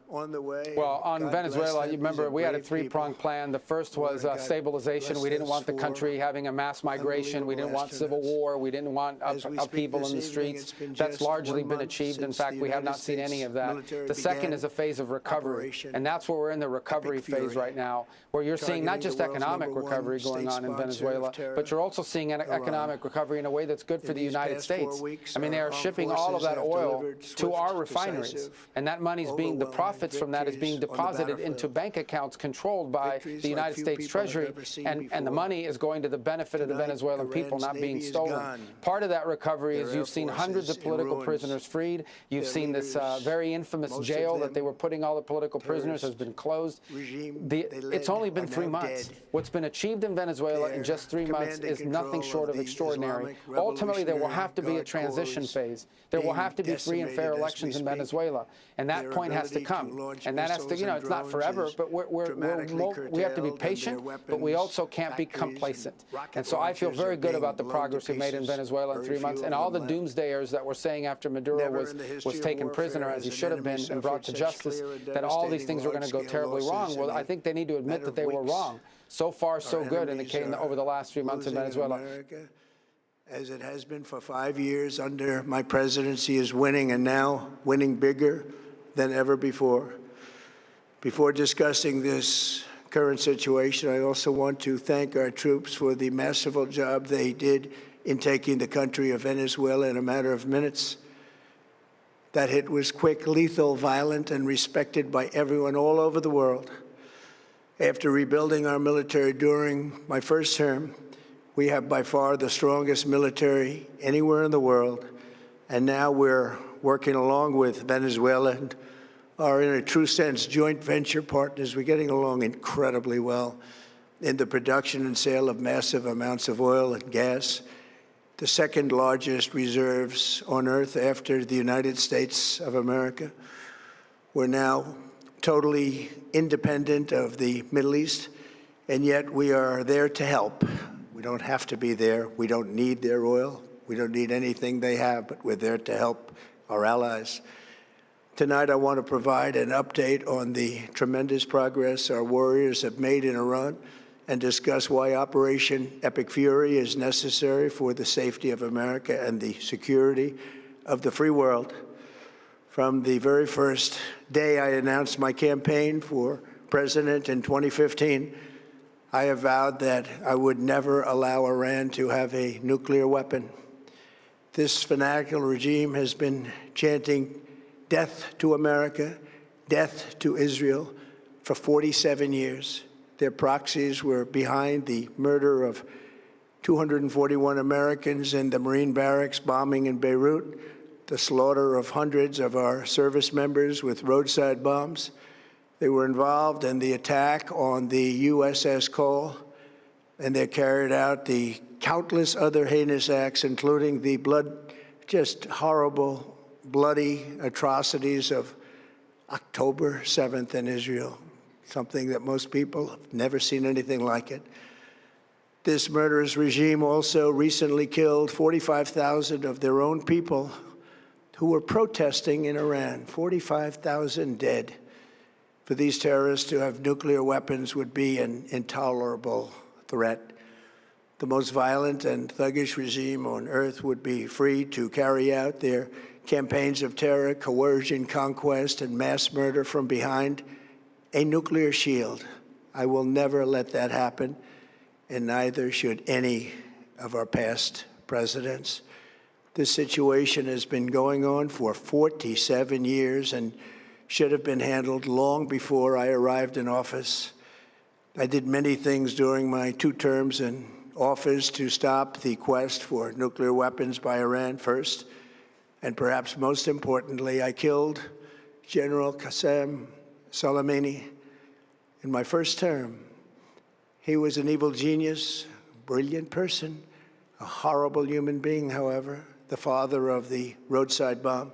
Speaker 14: on the way.
Speaker 12: Well, on Venezuela, you remember we had a three-pronged plan. The first was stabilization. We didn't want the country having a mass migration. We didn't want civil war. We didn't want upheaval in the streets. That's largely been achieved. In fact, we have not seen any of that. The second is a phase of recovery, and that's where we're in the recovery phase right now, where you're seeing not just economic recovery going on in Venezuela, but you're also seeing an economic recovery in a way that's good for the United States. I mean, they are shipping all of that oil to our refineries, and that money's being, the profits from that is being deposited into bank accounts controlled by the United States Treasury, and the money is going to the benefit of the Venezuelan people, not being stolen. Part of that recovery is you've seen hundreds of political prisoners freed. You've seen this very infamous jail that they were putting all the political prisoners has been closed. It's only been 3 months. What's been achieved in Venezuela in just 3 months is nothing short of extraordinary. Ultimately, there will have to be a transition phase. There will have to be free and fair elections in Venezuela, and that point has to come. And that has to, it's not forever, but we have to be patient, but we also can't be complacent. And so I feel very good about the progress we made in Venezuela in 3 months, and all the doomsdayers that were saying after Maduro was taken prisoner, as he should have been, and brought to justice, that all these things were going to go terribly wrong. Well, I think they need to admit that they were wrong. So far, so good over the last 3 months in Venezuela.
Speaker 14: As it has been for 5 years under my presidency, is winning, and now winning bigger than ever before. Before discussing this current situation, I also want to thank our troops for the masterful job they did in taking the country of Venezuela in a matter of minutes. That hit was quick, lethal, violent, and respected by everyone all over the world. After rebuilding our military during my first term, we have by far the strongest military anywhere in the world, and now we're working along with Venezuela and are, in a true sense, joint venture partners. We're getting along incredibly well in the production and sale of massive amounts of oil and gas, the second largest reserves on Earth after the United States of America. We're now totally independent of the Middle East, and yet we are there to help. We don't have to be there. We don't need their oil. We don't need anything they have, but we're there to help our allies. Tonight, I want to provide an update on the tremendous progress our warriors have made in Iran and discuss why Operation Epic Fury is necessary for the safety of America and the security of the free world. From the very first day I announced my campaign for president in 2015, I have vowed that I would never allow Iran to have a nuclear weapon. This fanatical regime has been chanting death to America, death to Israel for 47 years. Their proxies were behind the murder of 241 Americans in the Marine barracks bombing in Beirut, the slaughter of hundreds of our service members with roadside bombs. They were involved in the attack on the USS Cole, and they carried out the countless other heinous acts, including the just horrible, bloody atrocities of October 7th in Israel, something that most people have never seen anything like it. This murderous regime also recently killed 45,000 of their own people who were protesting in Iran. 45,000 dead. For these terrorists to have nuclear weapons would be an intolerable threat. The most violent and thuggish regime on earth would be free to carry out their campaigns of terror, coercion, conquest, and mass murder from behind a nuclear shield. I will never let that happen, and neither should any of our past presidents. This situation has been going on for 47 years and should have been handled long before I arrived in office. I did many things during my 2 terms in office to stop the quest for nuclear weapons by Iran first, and perhaps most importantly, I killed General Qasem Soleimani in my first term. He was an evil genius, brilliant person, a horrible human being, however, the father of the roadside bomb,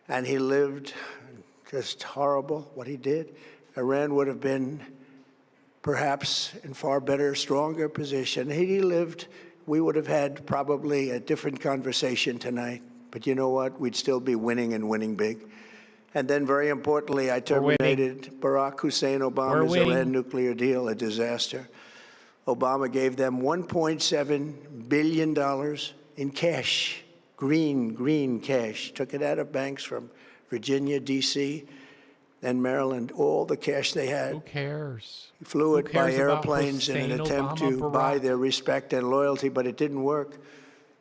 Speaker 14: and he lived just horrible what he did. Iran would have been perhaps in far better, stronger position. Had he lived, we would have had probably a different conversation tonight. But you know what? We'd still be winning and winning big. And then very importantly, I terminated Barack Hussein Obama's Iran nuclear deal, a disaster. Obama gave them $1.7 billion in cash, green cash. Took it out of banks from Virginia, D.C., and Maryland, all the cash they had.
Speaker 2: Who cares?
Speaker 14: Flew it by airplanes in an attempt to buy their respect and loyalty, but it didn't work.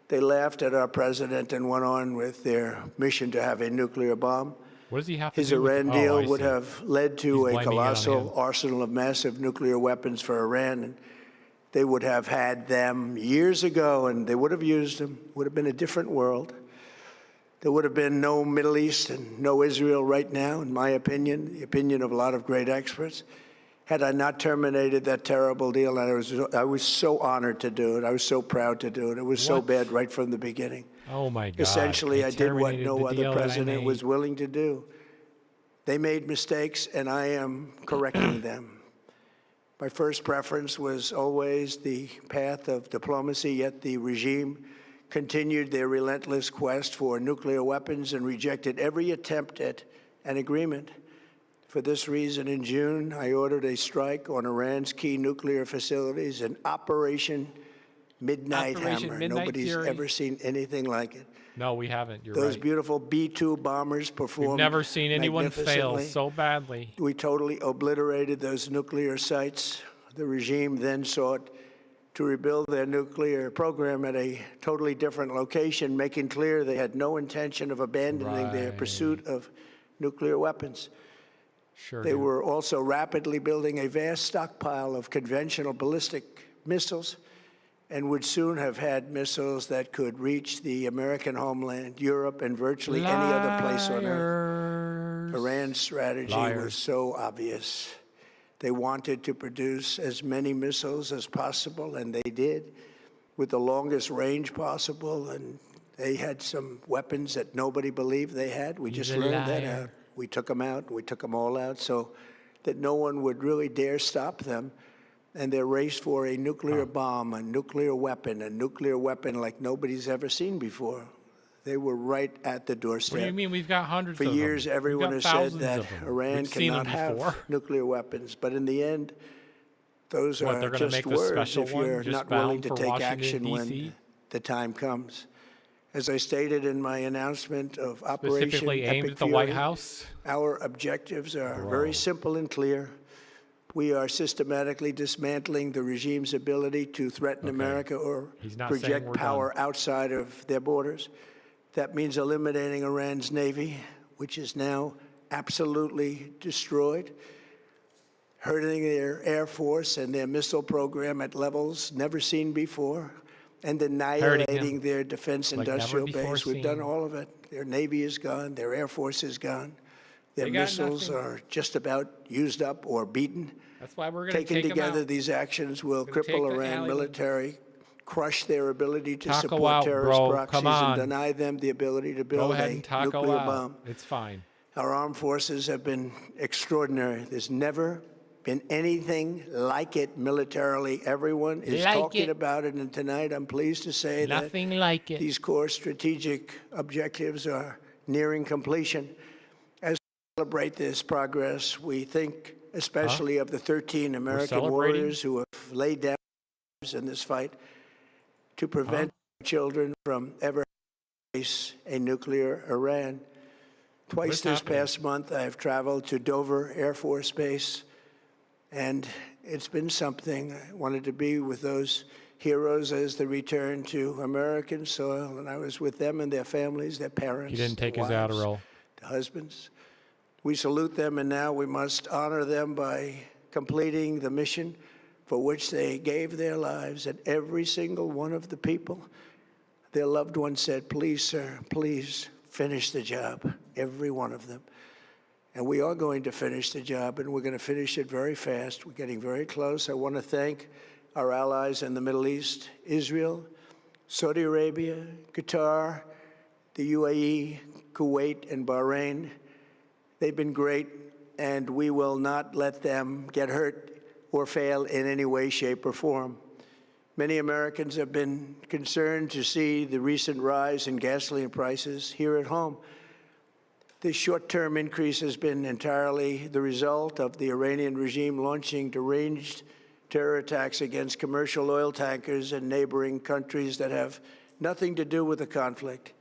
Speaker 14: They laughed at our president and went on with their mission to have a nuclear bomb.
Speaker 2: What does he have to
Speaker 14: His
Speaker 2: do with
Speaker 14: Iran deal would have led to a colossal arsenal of massive nuclear weapons for Iran, and they would have had them years ago, and they would have used them. Would have been a different world. There would have been no Middle East and no Israel right now, in my opinion, the opinion of a lot of great experts, had I not terminated that terrible deal. And I was so honored to do it. I was so proud to do it. It was so bad right from the beginning.
Speaker 2: Oh, my God.
Speaker 14: Essentially, I did what no other president was willing to do. They made mistakes, and I am correcting them. My first preference was always the path of diplomacy, yet the regime continued their relentless quest for nuclear weapons and rejected every attempt at an agreement. For this reason, in June, I ordered a strike on Iran's key nuclear facilities, an Operation Midnight Hammer. Nobody's ever seen anything like it.
Speaker 2: No, we haven't. You're
Speaker 14: Those
Speaker 2: right.
Speaker 14: beautiful B-2 bombers performed
Speaker 2: We've never seen anyone fail so badly.
Speaker 14: We totally obliterated those nuclear sites. The regime then sought to rebuild their nuclear program at a totally different location, making clear they had no intention of abandoning their pursuit of nuclear weapons. They were also rapidly building a vast stockpile of conventional ballistic missiles and would soon have had missiles that could reach the American homeland, Europe, and virtually any other place on earth. Iran's strategy was so obvious. They wanted to produce as many missiles as possible, and they did, with the longest range possible. And they had some weapons that nobody believed they had. We just learned that out. We took them out. We took them all out so that no one would really dare stop them. And their race for a nuclear bomb, a nuclear weapon like nobody's ever seen before. They were right at the doorstep.
Speaker 2: What do you mean? We've got hundreds of them.
Speaker 14: For years, everyone has said that Iran cannot have nuclear weapons. But in the end, those are just words if you're not willing to take action when the time comes. As I stated in my announcement of Operation
Speaker 2: Specifically aimed at the White House?
Speaker 14: Our objectives are very simple and clear. We are systematically dismantling the regime's ability to threaten America or project power outside of their borders. That means eliminating Iran's Navy, which is now absolutely destroyed, hurting their Air Force and their missile program at levels never seen before, and annihilating their defense industrial base. We've done all of it. Their Navy is gone. Their Air Force is gone. Their missiles are just about used up or beaten.
Speaker 2: That's why we're going to
Speaker 14: Taken together, these actions will cripple Iran military, crush their ability to support terrorist proxies, and deny them the ability to build a nuclear bomb.
Speaker 2: It's fine.
Speaker 14: Our armed forces have been extraordinary. There's never been anything like it militarily. Everyone is talking about it, and tonight I'm pleased to say that these core strategic objectives are nearing completion. As we celebrate this progress, we think especially of the 13 American warriors who have laid down their lives in this fight to prevent children from ever face a nuclear Iran. Twice this past month, I have traveled to Dover Air Force Base, and it's been something. I wanted to be with those heroes as they return to American soil, and I was with them and their families, their parents,
Speaker 2: He didn't take
Speaker 14: their
Speaker 2: his
Speaker 14: wives,
Speaker 2: Adderall.
Speaker 14: their husbands. We salute them, and now we must honor them by completing the mission for which they gave their lives. And every single one of the people, their loved ones said, please, sir, please finish the job, every one of them. And we are going to finish the job, and we're going to finish it very fast. We're getting very close. I want to thank our allies in the Middle East, Israel, Saudi Arabia, Qatar, the UAE, Kuwait, and Bahrain. They've been great, and we will not let them get hurt or fail in any way, shape, or form. Many Americans have been concerned to see the recent rise in gasoline prices here at home. This short-term increase has been entirely the result of the Iranian regime launching deranged terror attacks against commercial oil tankers in neighboring countries that have nothing to do with the conflict.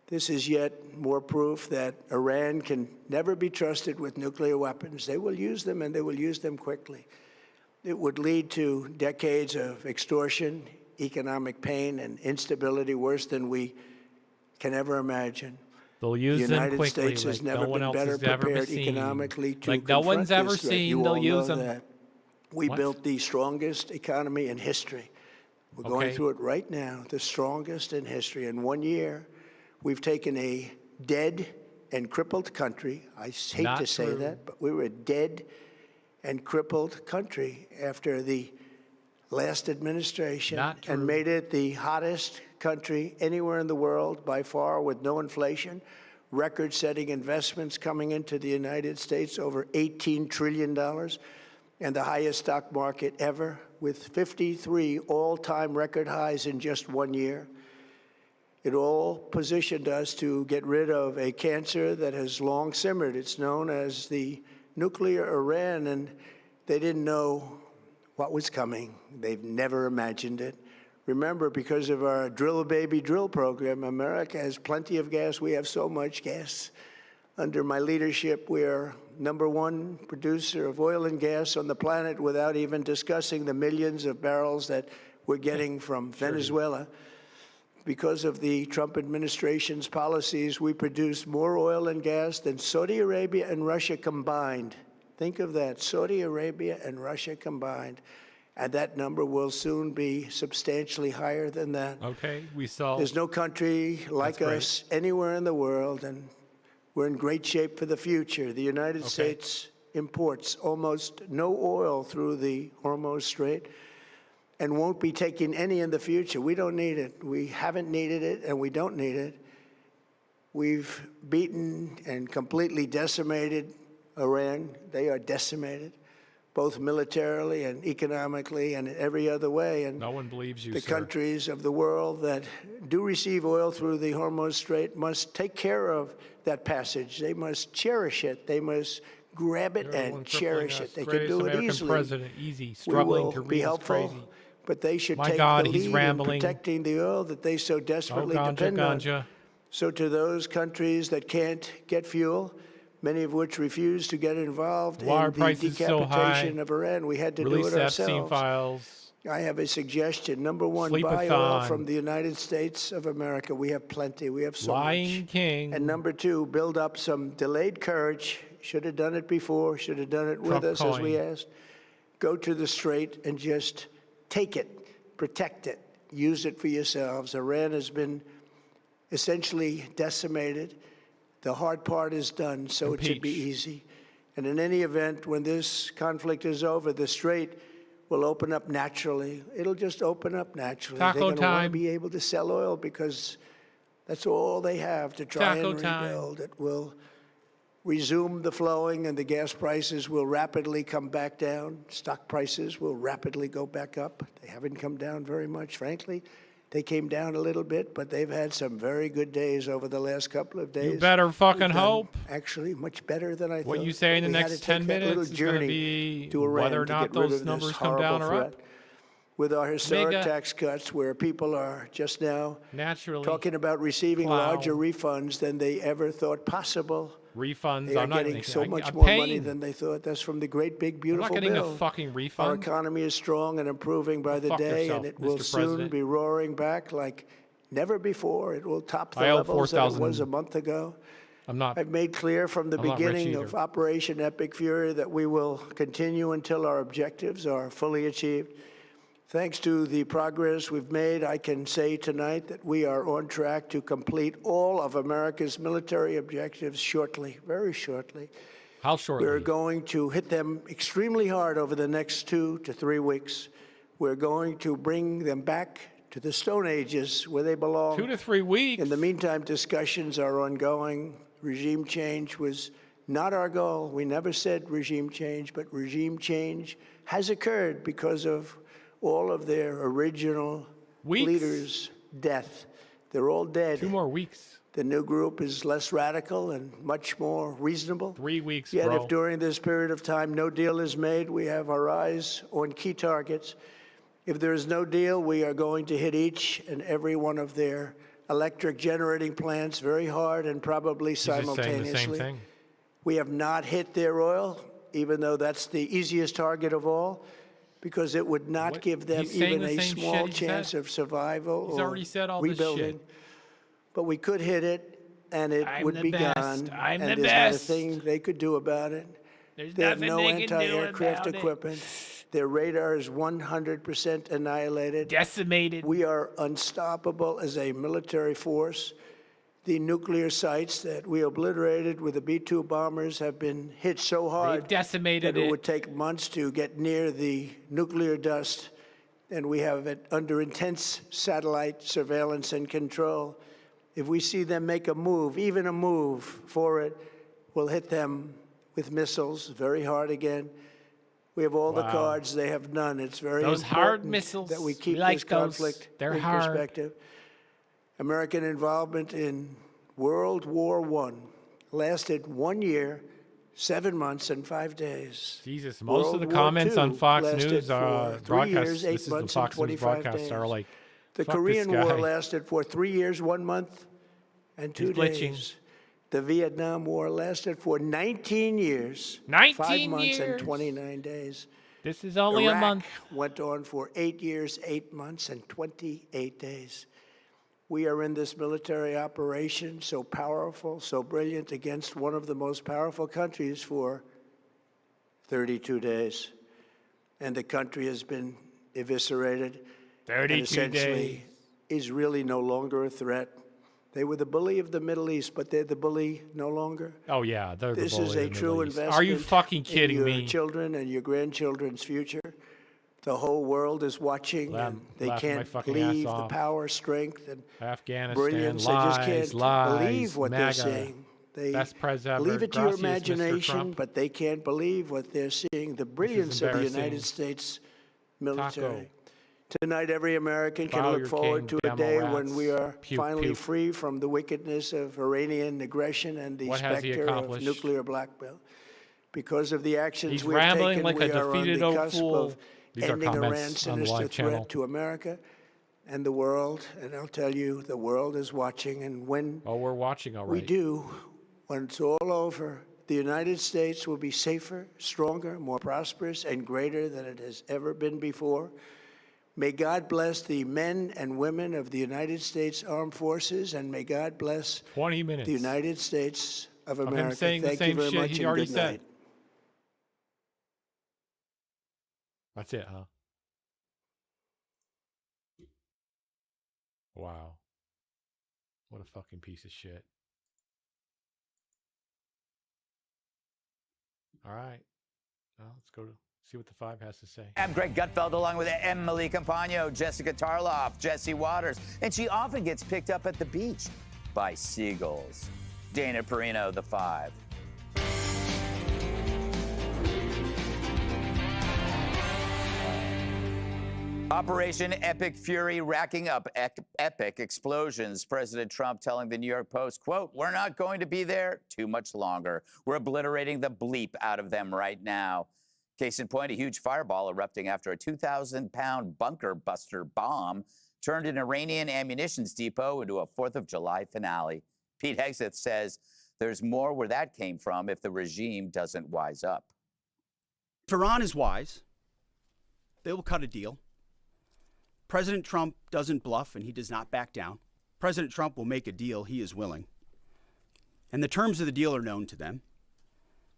Speaker 14: This is yet more proof that Iran can never be trusted with nuclear weapons. They will use them, and they will use them quickly. It would lead to decades of extortion, economic pain, and instability worse than we can ever imagine.
Speaker 2: They'll use
Speaker 14: the
Speaker 2: them
Speaker 14: United
Speaker 2: quickly,
Speaker 14: States has
Speaker 2: like
Speaker 14: never
Speaker 2: no one
Speaker 14: been
Speaker 2: else
Speaker 14: better
Speaker 2: has ever
Speaker 14: prepared
Speaker 2: seen.
Speaker 14: economically to
Speaker 2: Like no one's
Speaker 14: confront
Speaker 2: ever
Speaker 14: this threat.
Speaker 2: seen.
Speaker 14: You
Speaker 2: They'll
Speaker 14: all
Speaker 2: use
Speaker 14: know
Speaker 2: them.
Speaker 14: that. We built the strongest economy in history. We're going through it right now, the strongest in history. In 1 year, we've taken a dead and crippled country. I hate to say that, but we were a dead and crippled country after the last administration and made it the hottest country anywhere in the world by far, with no inflation, record-setting investments coming into the United States, over $18 trillion, and the highest stock market ever, with 53 all-time record highs in just 1 year. It all positioned us to get rid of a cancer that has long simmered. It's known as the nuclear Iran, and they didn't know what was coming. They've never imagined it. Remember, because of our Drill Baby Drill program, America has plenty of gas. We have so much gas. Under my leadership, we are #1 producer of oil and gas on the planet, without even discussing the millions of barrels that we're getting from Venezuela. Because of the Trump administration's policies, we produce more oil and gas than Saudi Arabia and Russia combined. Think of that, Saudi Arabia and Russia combined. And that number will soon be substantially higher than that.
Speaker 2: Okay, we saw.
Speaker 14: There's no country like us anywhere in the world, and we're in great shape for the future. The United States imports almost no oil through the Hormuz Strait and won't be taking any in the future. We don't need it. We haven't needed it, and we don't need it. We've beaten and completely decimated Iran. They are decimated, both militarily and economically and in every other way. And
Speaker 2: no one believes you,
Speaker 14: the
Speaker 2: sir.
Speaker 14: countries of the world that do receive oil through the Hormuz Strait must take care of that passage. They must cherish it. They must grab it and cherish it. They can do it easily.
Speaker 2: President, easy, struggling to
Speaker 14: be
Speaker 2: read
Speaker 14: helpful,
Speaker 2: crazy.
Speaker 14: but they should
Speaker 2: My
Speaker 14: take
Speaker 2: God,
Speaker 14: the
Speaker 2: he's
Speaker 14: lead
Speaker 2: rambling.
Speaker 14: in protecting the oil that they so desperately depend on. So to those countries that can't get fuel, many of which refuse to get involved in the decapitation of Iran, we had to do it ourselves.
Speaker 2: Files.
Speaker 14: I have a suggestion. #1, buy oil from the United States of America. We have plenty. We have so much.
Speaker 2: King.
Speaker 14: And #2, build up some delayed courage. Should have done it before. Should have done it with us, as we asked. Go to the Strait and just take it. Protect it. use it for yourselves. Iran has been essentially decimated. The hard part is done, so it should be easy. And in any event, when this conflict is over, the Strait will open up naturally. It'll just open up naturally.
Speaker 2: Taco
Speaker 14: They're going to want to
Speaker 2: time.
Speaker 14: be able to sell oil because that's all they have to try
Speaker 2: Taco
Speaker 14: and
Speaker 2: time.
Speaker 14: rebuild. It will resume the flowing, and the gas prices will rapidly come back down. Stock prices will rapidly go back up. They haven't come down very much, frankly. They came down a little bit, but they've had some very good days over the last couple of days.
Speaker 2: You better fucking
Speaker 14: We've done
Speaker 2: hope.
Speaker 14: Actually, much better than I thought.
Speaker 2: What you say in the
Speaker 14: We had
Speaker 2: next
Speaker 14: to take
Speaker 2: 10
Speaker 14: that little
Speaker 2: minutes is going to
Speaker 14: journey
Speaker 2: be
Speaker 14: to Iran
Speaker 2: whether or
Speaker 14: to
Speaker 2: not
Speaker 14: get rid
Speaker 2: those
Speaker 14: of
Speaker 2: numbers
Speaker 14: this
Speaker 2: come down or
Speaker 14: horrible
Speaker 2: up.
Speaker 14: threat. With our historic
Speaker 2: Mega.
Speaker 14: tax cuts, where people are just now
Speaker 2: Naturally.
Speaker 14: talking about receiving
Speaker 2: Plow.
Speaker 14: larger refunds than they ever thought possible.
Speaker 2: Refunds.
Speaker 14: They are
Speaker 2: I'm not
Speaker 14: getting so much
Speaker 2: I'm
Speaker 14: more
Speaker 2: paying.
Speaker 14: money than they thought. That's from the great, big, beautiful
Speaker 2: I'm not getting
Speaker 14: bill.
Speaker 2: a fucking
Speaker 14: Our
Speaker 2: refund.
Speaker 14: economy is strong and improving by the
Speaker 2: Fuck
Speaker 14: day,
Speaker 2: yourself,
Speaker 14: and it will
Speaker 2: Mr.
Speaker 14: soon
Speaker 2: President.
Speaker 14: be roaring back like never before. It will top the
Speaker 2: I owe
Speaker 14: levels that it
Speaker 2: 4,000.
Speaker 14: was a month ago.
Speaker 2: I'm not.
Speaker 14: I've made clear from the
Speaker 2: I'm not rich
Speaker 14: beginning
Speaker 2: either.
Speaker 14: of Operation Epic Fury that we will continue until our objectives are fully achieved. Thanks to the progress we've made, I can say tonight that we are on track to complete all of America's military objectives shortly, very shortly.
Speaker 2: How shortly?
Speaker 14: We're going to hit them extremely hard over the next 2 to 3 weeks. We're going to bring them back to the Stone Ages where they belong.
Speaker 2: 2 to 3 weeks.
Speaker 14: In the meantime, discussions are ongoing. Regime change was not our goal. We never said regime change, but regime change has occurred because of all of their original leaders' death. They're all dead.
Speaker 2: 2 more weeks.
Speaker 14: The new group is less radical and much more reasonable.
Speaker 2: 3 weeks,
Speaker 14: Yet
Speaker 2: bro.
Speaker 14: if during this period of time no deal is made, we have our eyes on key targets. If there is no deal, we are going to hit each and every one of their electric generating plants very hard and probably
Speaker 2: He's just saying the
Speaker 14: simultaneously.
Speaker 2: same thing.
Speaker 14: We have not hit their oil, even though that's the easiest target of all, because it would not give them
Speaker 2: He's saying
Speaker 14: even
Speaker 2: the
Speaker 14: a
Speaker 2: same
Speaker 14: small
Speaker 2: shit he
Speaker 14: chance
Speaker 2: said.
Speaker 14: of survival
Speaker 2: He's
Speaker 14: or
Speaker 2: already said all this
Speaker 14: rebuilding.
Speaker 2: shit.
Speaker 14: But we could hit it, and it
Speaker 2: I'm
Speaker 14: would
Speaker 2: the
Speaker 14: be
Speaker 2: best.
Speaker 14: gone.
Speaker 2: I'm
Speaker 14: and
Speaker 2: the
Speaker 14: there's not a
Speaker 2: best.
Speaker 14: thing they could do about it.
Speaker 2: There's
Speaker 14: They have
Speaker 2: nothing
Speaker 14: no
Speaker 2: they can do
Speaker 14: anti-aircraft
Speaker 2: about it.
Speaker 14: equipment. Their radar is 100% annihilated.
Speaker 2: Decimated.
Speaker 14: We are unstoppable as a military force. The nuclear sites that we obliterated with the B-2 bombers have been hit so hard
Speaker 2: They've decimated
Speaker 14: that it
Speaker 2: it.
Speaker 14: would take months to get near the nuclear dust, and we have it under intense satellite surveillance and control. If we see them make a move, even a move for it, we'll hit them with missiles very hard again. We have all the
Speaker 2: Wow.
Speaker 14: cards, they have none. It's very
Speaker 2: Those hard
Speaker 14: important
Speaker 2: missiles,
Speaker 14: that we keep
Speaker 2: we like
Speaker 14: this
Speaker 2: those.
Speaker 14: conflict
Speaker 2: They're
Speaker 14: in
Speaker 2: hard.
Speaker 14: perspective. American involvement in World War I lasted 1 year, 7 months, and 5 days.
Speaker 2: Jesus, most of the
Speaker 14: World War
Speaker 2: comments
Speaker 14: II
Speaker 2: on Fox
Speaker 14: lasted
Speaker 2: News
Speaker 14: for 3
Speaker 2: broadcasts.
Speaker 14: years, 8
Speaker 2: This is the
Speaker 14: months,
Speaker 2: Fox
Speaker 14: and
Speaker 2: News
Speaker 14: 25
Speaker 2: broadcasts are
Speaker 14: days.
Speaker 2: like,
Speaker 14: The
Speaker 2: fuck
Speaker 14: Korean
Speaker 2: this guy.
Speaker 14: War lasted for 3 years, 1 month, and 2
Speaker 2: He's glitching.
Speaker 14: days. The Vietnam War lasted for 19 years,
Speaker 2: 19
Speaker 14: 5 months,
Speaker 2: years.
Speaker 14: and 29 days.
Speaker 2: This is only
Speaker 14: Iraq
Speaker 2: a month.
Speaker 14: went on for 8 years, 8 months, and 28 days. We are in this military operation so powerful, so brilliant against one of the most powerful countries for 32 days. And the country has been eviscerated.
Speaker 2: 32
Speaker 14: and essentially
Speaker 2: days.
Speaker 14: is really no longer a threat. They were the bully of the Middle East, but they're the bully no longer.
Speaker 2: Oh yeah, they're
Speaker 14: This
Speaker 2: the
Speaker 14: is
Speaker 2: bully
Speaker 14: a
Speaker 2: of the
Speaker 14: true
Speaker 2: Middle East.
Speaker 14: investment
Speaker 2: Are you fucking kidding
Speaker 14: in your
Speaker 2: me?
Speaker 14: children and your grandchildren's future. The whole world is watching, and they
Speaker 2: laughing my
Speaker 14: can't
Speaker 2: fucking
Speaker 14: believe
Speaker 2: ass
Speaker 14: the
Speaker 2: off.
Speaker 14: power, strength, and
Speaker 2: Afghanistan,
Speaker 14: brilliance.
Speaker 2: lies,
Speaker 14: They just can't
Speaker 2: lies,
Speaker 14: believe what
Speaker 2: MAGA.
Speaker 14: they're seeing. They
Speaker 2: Best prez ever.
Speaker 14: leave it to your
Speaker 2: Gracias, Mr.
Speaker 14: imagination,
Speaker 2: Trump.
Speaker 14: but they can't believe what they're seeing. The brilliance of the
Speaker 2: embarrassing.
Speaker 14: United States military.
Speaker 2: Taco.
Speaker 14: Tonight, every American can
Speaker 2: Bow
Speaker 14: look
Speaker 2: your
Speaker 14: forward
Speaker 2: king,
Speaker 14: to a
Speaker 2: demo
Speaker 14: day
Speaker 2: rats.
Speaker 14: when we are
Speaker 2: Puke,
Speaker 14: finally
Speaker 2: puke.
Speaker 14: free from the wickedness of Iranian aggression and the
Speaker 2: What has he
Speaker 14: specter of
Speaker 2: accomplished?
Speaker 14: nuclear blackmail. Because of the actions
Speaker 2: He's
Speaker 14: we have
Speaker 2: rambling
Speaker 14: taken,
Speaker 2: like
Speaker 14: we
Speaker 2: a
Speaker 14: are on
Speaker 2: defeated
Speaker 14: the
Speaker 2: old
Speaker 14: cusp
Speaker 2: fool.
Speaker 14: of
Speaker 2: These are
Speaker 14: ending Iran's
Speaker 2: comments on the
Speaker 14: sinister
Speaker 2: live channel.
Speaker 14: threat to America and the world. And I'll tell you, the world is watching. And when
Speaker 2: Oh, we're watching all
Speaker 14: we
Speaker 2: right.
Speaker 14: do, when it's all over, the United States will be safer, stronger, more prosperous, and greater than it has ever been before. May God bless the men and women of the United States Armed Forces, and may God bless
Speaker 2: 20 minutes
Speaker 14: the United States of America.
Speaker 2: him saying the
Speaker 14: Thank
Speaker 2: same
Speaker 14: you very
Speaker 2: shit
Speaker 14: much,
Speaker 2: he
Speaker 14: and
Speaker 2: already
Speaker 14: good
Speaker 2: said.
Speaker 14: night.
Speaker 2: That's it, huh? Wow. What a fucking piece of shit. All right. Well, let's go to see what the 5 has to say.
Speaker 17: I'm Greg Gutfeld along with Emily Campagno, Jessica Tarloff, Jesse Waters, and she often gets picked up at the beach by seagulls. Dana Perino, the 5. Operation Epic Fury racking up epic explosions. President Trump telling the New York Post, quote, "We're not going to be there too much longer. We're obliterating the bleep out of them right now." Case in point, a huge fireball erupting after a 2,000-pound bunker buster bomb turned an Iranian ammunitions depot into a 4th of July finale. Pete Hegseth says there's more where that came from if the regime doesn't wise up.
Speaker 11: If Iran is wise, they will cut a deal. President Trump doesn't bluff and he does not back down. President Trump will make a deal he is willing. And the terms of the deal are known to them.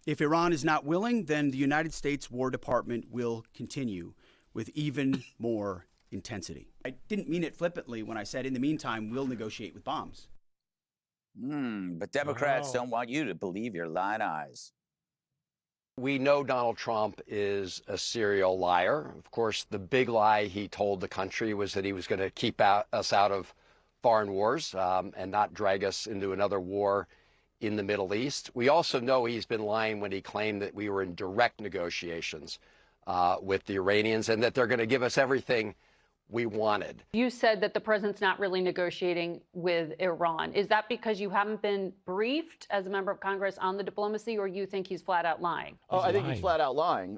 Speaker 11: If Iran is not willing, then the United States War Department will continue with even more intensity. I didn't mean it flippantly when I said, in the meantime, we'll negotiate with bombs.
Speaker 17: But Democrats don't want you to believe your lying eyes.
Speaker 18: We know Donald Trump is a serial liar. Of course, the big lie he told the country was that he was going to keep us out of foreign wars and not drag us into another war in the Middle East. We also know he's been lying when he claimed that we were in direct negotiations with the Iranians and that they're going to give us everything we wanted.
Speaker 19: You said that the president's not really negotiating with Iran. Is that because you haven't been briefed as a member of Congress on the diplomacy, or you think he's flat out lying?
Speaker 17: I think he's flat out lying.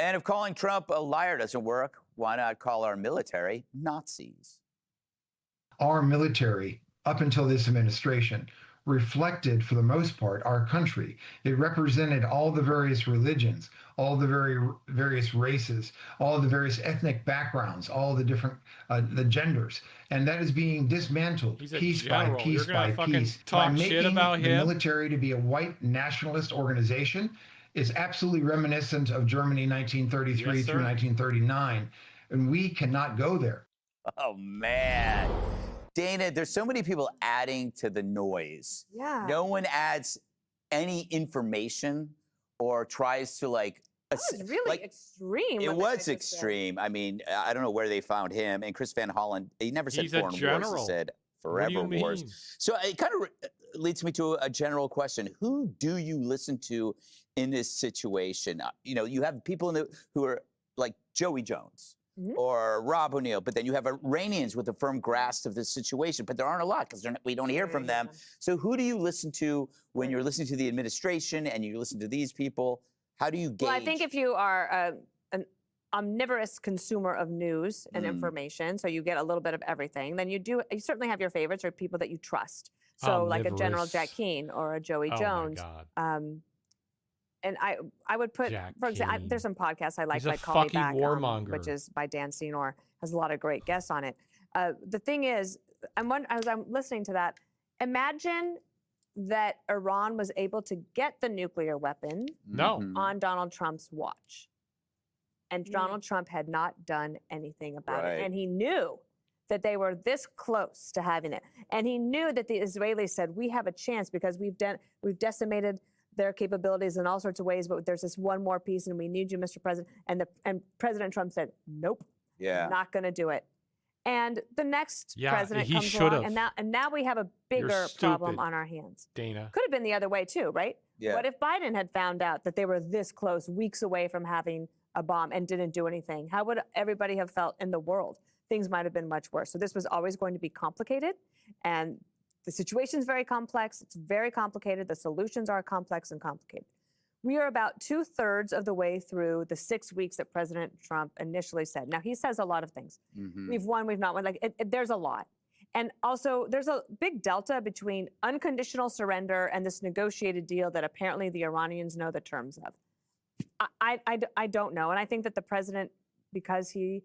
Speaker 17: And if calling Trump a liar doesn't work, why not call our military Nazis?
Speaker 20: Our military, up until this administration, reflected, for the most part, our country. It represented all the various religions, all the various races, all the various ethnic backgrounds, all the different the genders, and that is being dismantled piece by piece by piece by making the military to be a white nationalist organization. Is absolutely reminiscent of Germany 1933 through 1939, and we cannot go there.
Speaker 17: Oh man. Dana, there's so many people adding to the noise.
Speaker 21: Yeah.
Speaker 17: No one adds any information or tries to
Speaker 21: That was really extreme.
Speaker 17: It was extreme. I mean, I don't know where they found him. And Chris Van Hollen, he never said foreign wars. He said forever wars. So it kind of leads me to a general question. Who do you listen to in this situation? You know, you have people who are like Joey Jones. Or Rob O'Neill, but then you have Iranians with a firm grasp of this situation, but there aren't a lot because we don't hear from them. So who do you listen to when you're listening to the administration and you listen to these people? How do you gauge?
Speaker 21: Well, I think if you are an omnivorous consumer of news and information, so you get a little bit of everything, then you certainly have your favorites or people that you trust. So like a General Jack Keane or a Joey Jones. And I would put, for example, there's some podcasts I like Call Me Back, which is by Dan Senor, has a lot of great guests on it. The thing is, as I'm listening to that, imagine that Iran was able to get the nuclear weapon on Donald Trump's watch. And Donald Trump had not done anything about it. And he knew that they were this close to having it. And he knew that the Israelis said, we have a chance because we've decimated their capabilities in all sorts of ways, but there's this one more piece and we need you, Mr. President. And President Trump said, nope, not going to do do it. And the next president comes along, and now we have a bigger problem on our hands.
Speaker 2: Dana.
Speaker 21: Could have been the other way too, right?
Speaker 17: Yeah.
Speaker 21: What if Biden had found out that they were this close, weeks away from having a bomb and didn't do anything? How would everybody have felt in the world? Things might have been much worse. So this was always going to be complicated, and the situation's very complex. It's very complicated. The solutions are complex and complicated. We are about 2/3 of the way through the 6 weeks that President Trump initially said. Now, he says a lot of things. We've won, we've not won. There's a lot. And also, there's a big delta between unconditional surrender and this negotiated deal that apparently the Iranians know the terms of. I don't know. And I think that the president, because he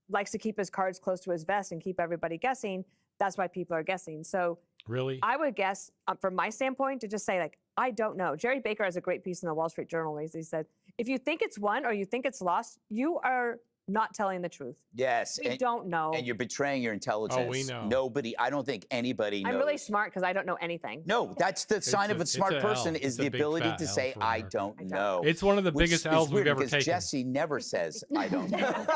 Speaker 21: likes to keep his cards close to his vest and keep everybody guessing, that's why people are guessing. So
Speaker 2: really,
Speaker 21: I would guess, from my standpoint, to just say, I don't know. Jerry Baker has a great piece in the Wall Street Journal where he said, if you think it's won or you think it's lost, you are not telling the truth.
Speaker 17: Yes.
Speaker 21: We don't know.
Speaker 17: And you're betraying your intelligence.
Speaker 2: Oh, we know.
Speaker 17: Nobody, I don't think anybody knows.
Speaker 21: I'm really smart because I don't know anything.
Speaker 17: No, that's the sign of a smart person
Speaker 2: L.
Speaker 17: is
Speaker 2: It's a
Speaker 17: the
Speaker 2: big
Speaker 17: ability
Speaker 2: fat
Speaker 17: to
Speaker 2: L
Speaker 17: say,
Speaker 2: for
Speaker 17: I
Speaker 2: America.
Speaker 17: don't know.
Speaker 2: It's one of the biggest
Speaker 17: Which
Speaker 2: L's
Speaker 17: is
Speaker 2: we've
Speaker 17: weird
Speaker 2: ever
Speaker 17: because
Speaker 2: taken.
Speaker 17: Jesse never says, I don't know.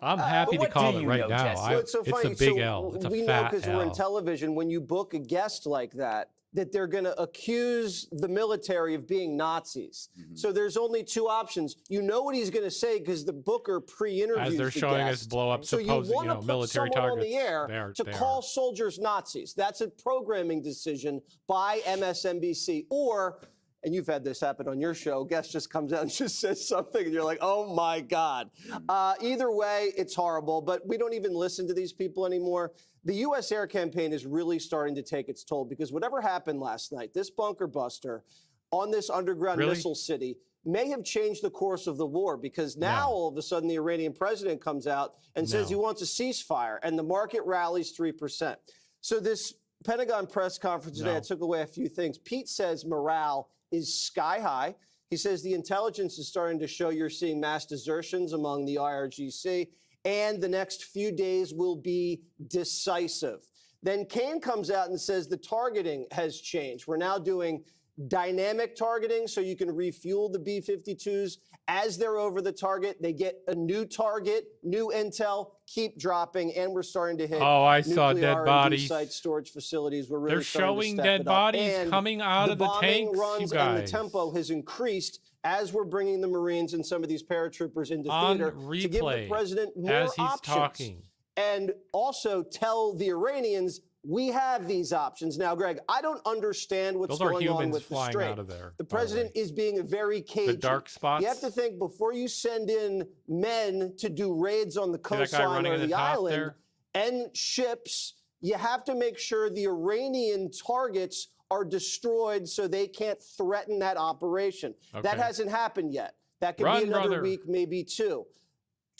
Speaker 2: I'm happy to
Speaker 17: What
Speaker 2: call
Speaker 17: do
Speaker 2: it
Speaker 17: you
Speaker 2: right
Speaker 17: know,
Speaker 2: now.
Speaker 17: Jesse?
Speaker 15: It's so
Speaker 2: It's
Speaker 15: funny.
Speaker 2: a big
Speaker 15: So
Speaker 2: L. It's a
Speaker 15: we know
Speaker 2: fat
Speaker 15: because we're in
Speaker 2: L.
Speaker 15: television, when you book a guest like that they're going to accuse the military of being Nazis. So there's only two options. You know what he's going to say because the booker pre-interviews
Speaker 2: As they're
Speaker 15: the
Speaker 2: showing
Speaker 15: guest.
Speaker 2: us blow up
Speaker 15: So
Speaker 2: supposed,
Speaker 15: you want to put
Speaker 2: military
Speaker 15: someone
Speaker 2: targets.
Speaker 15: on the air to call soldiers Nazis. That's a programming decision by MSNBC. Or, and you've had this happen on your show, guest just comes out and just says something and you're like, oh my God. Either way, it's horrible, but we don't even listen to these people anymore. The U.S. air campaign is really starting to take its toll because whatever happened last night, this bunker buster on this underground missile city may have changed the course of the war because now all of a sudden the Iranian president comes out and says he wants a ceasefire and the market rallies 3%. So this Pentagon press conference today, I took away a few things. Pete says morale is sky high. He says the intelligence is starting to show you're seeing mass desertions among the IRGC, and the next few days will be decisive. Then Kane comes out and says the targeting has changed. We're now doing dynamic targeting, so you can refuel the B-52s as they're over the target. They get a new target, new intel, keep dropping, and we're starting to hit
Speaker 2: I saw dead
Speaker 15: R&D
Speaker 2: bodies.
Speaker 15: site storage facilities. We're really
Speaker 2: They're
Speaker 15: starting
Speaker 2: showing
Speaker 15: to step
Speaker 2: dead
Speaker 15: it up.
Speaker 2: bodies
Speaker 15: And
Speaker 2: coming out of the tanks,
Speaker 15: bombing runs
Speaker 2: you
Speaker 15: and the
Speaker 2: guys.
Speaker 15: tempo has increased as we're bringing the Marines and some of these paratroopers into
Speaker 2: On
Speaker 15: theater to give the
Speaker 2: replay,
Speaker 15: president more
Speaker 2: as he's
Speaker 15: options.
Speaker 2: talking.
Speaker 15: And also tell the Iranians we have these options. Now, Greg, I don't understand what's
Speaker 2: Those are
Speaker 15: going on
Speaker 2: humans
Speaker 15: with the
Speaker 2: flying
Speaker 15: Strait.
Speaker 2: out of there,
Speaker 15: The
Speaker 2: by the
Speaker 15: president is being very cagey.
Speaker 2: The dark spots.
Speaker 15: You have to think before you send in men to do raids on the
Speaker 2: that guy
Speaker 15: coastline
Speaker 2: running
Speaker 15: or
Speaker 2: in the
Speaker 15: the
Speaker 2: top
Speaker 15: island
Speaker 2: there?
Speaker 15: and ships, you have to make sure the Iranian targets are destroyed so they can't threaten that operation. That
Speaker 2: Okay.
Speaker 15: hasn't happened yet. That could
Speaker 2: Run,
Speaker 15: be another
Speaker 2: brother.
Speaker 15: week, maybe two.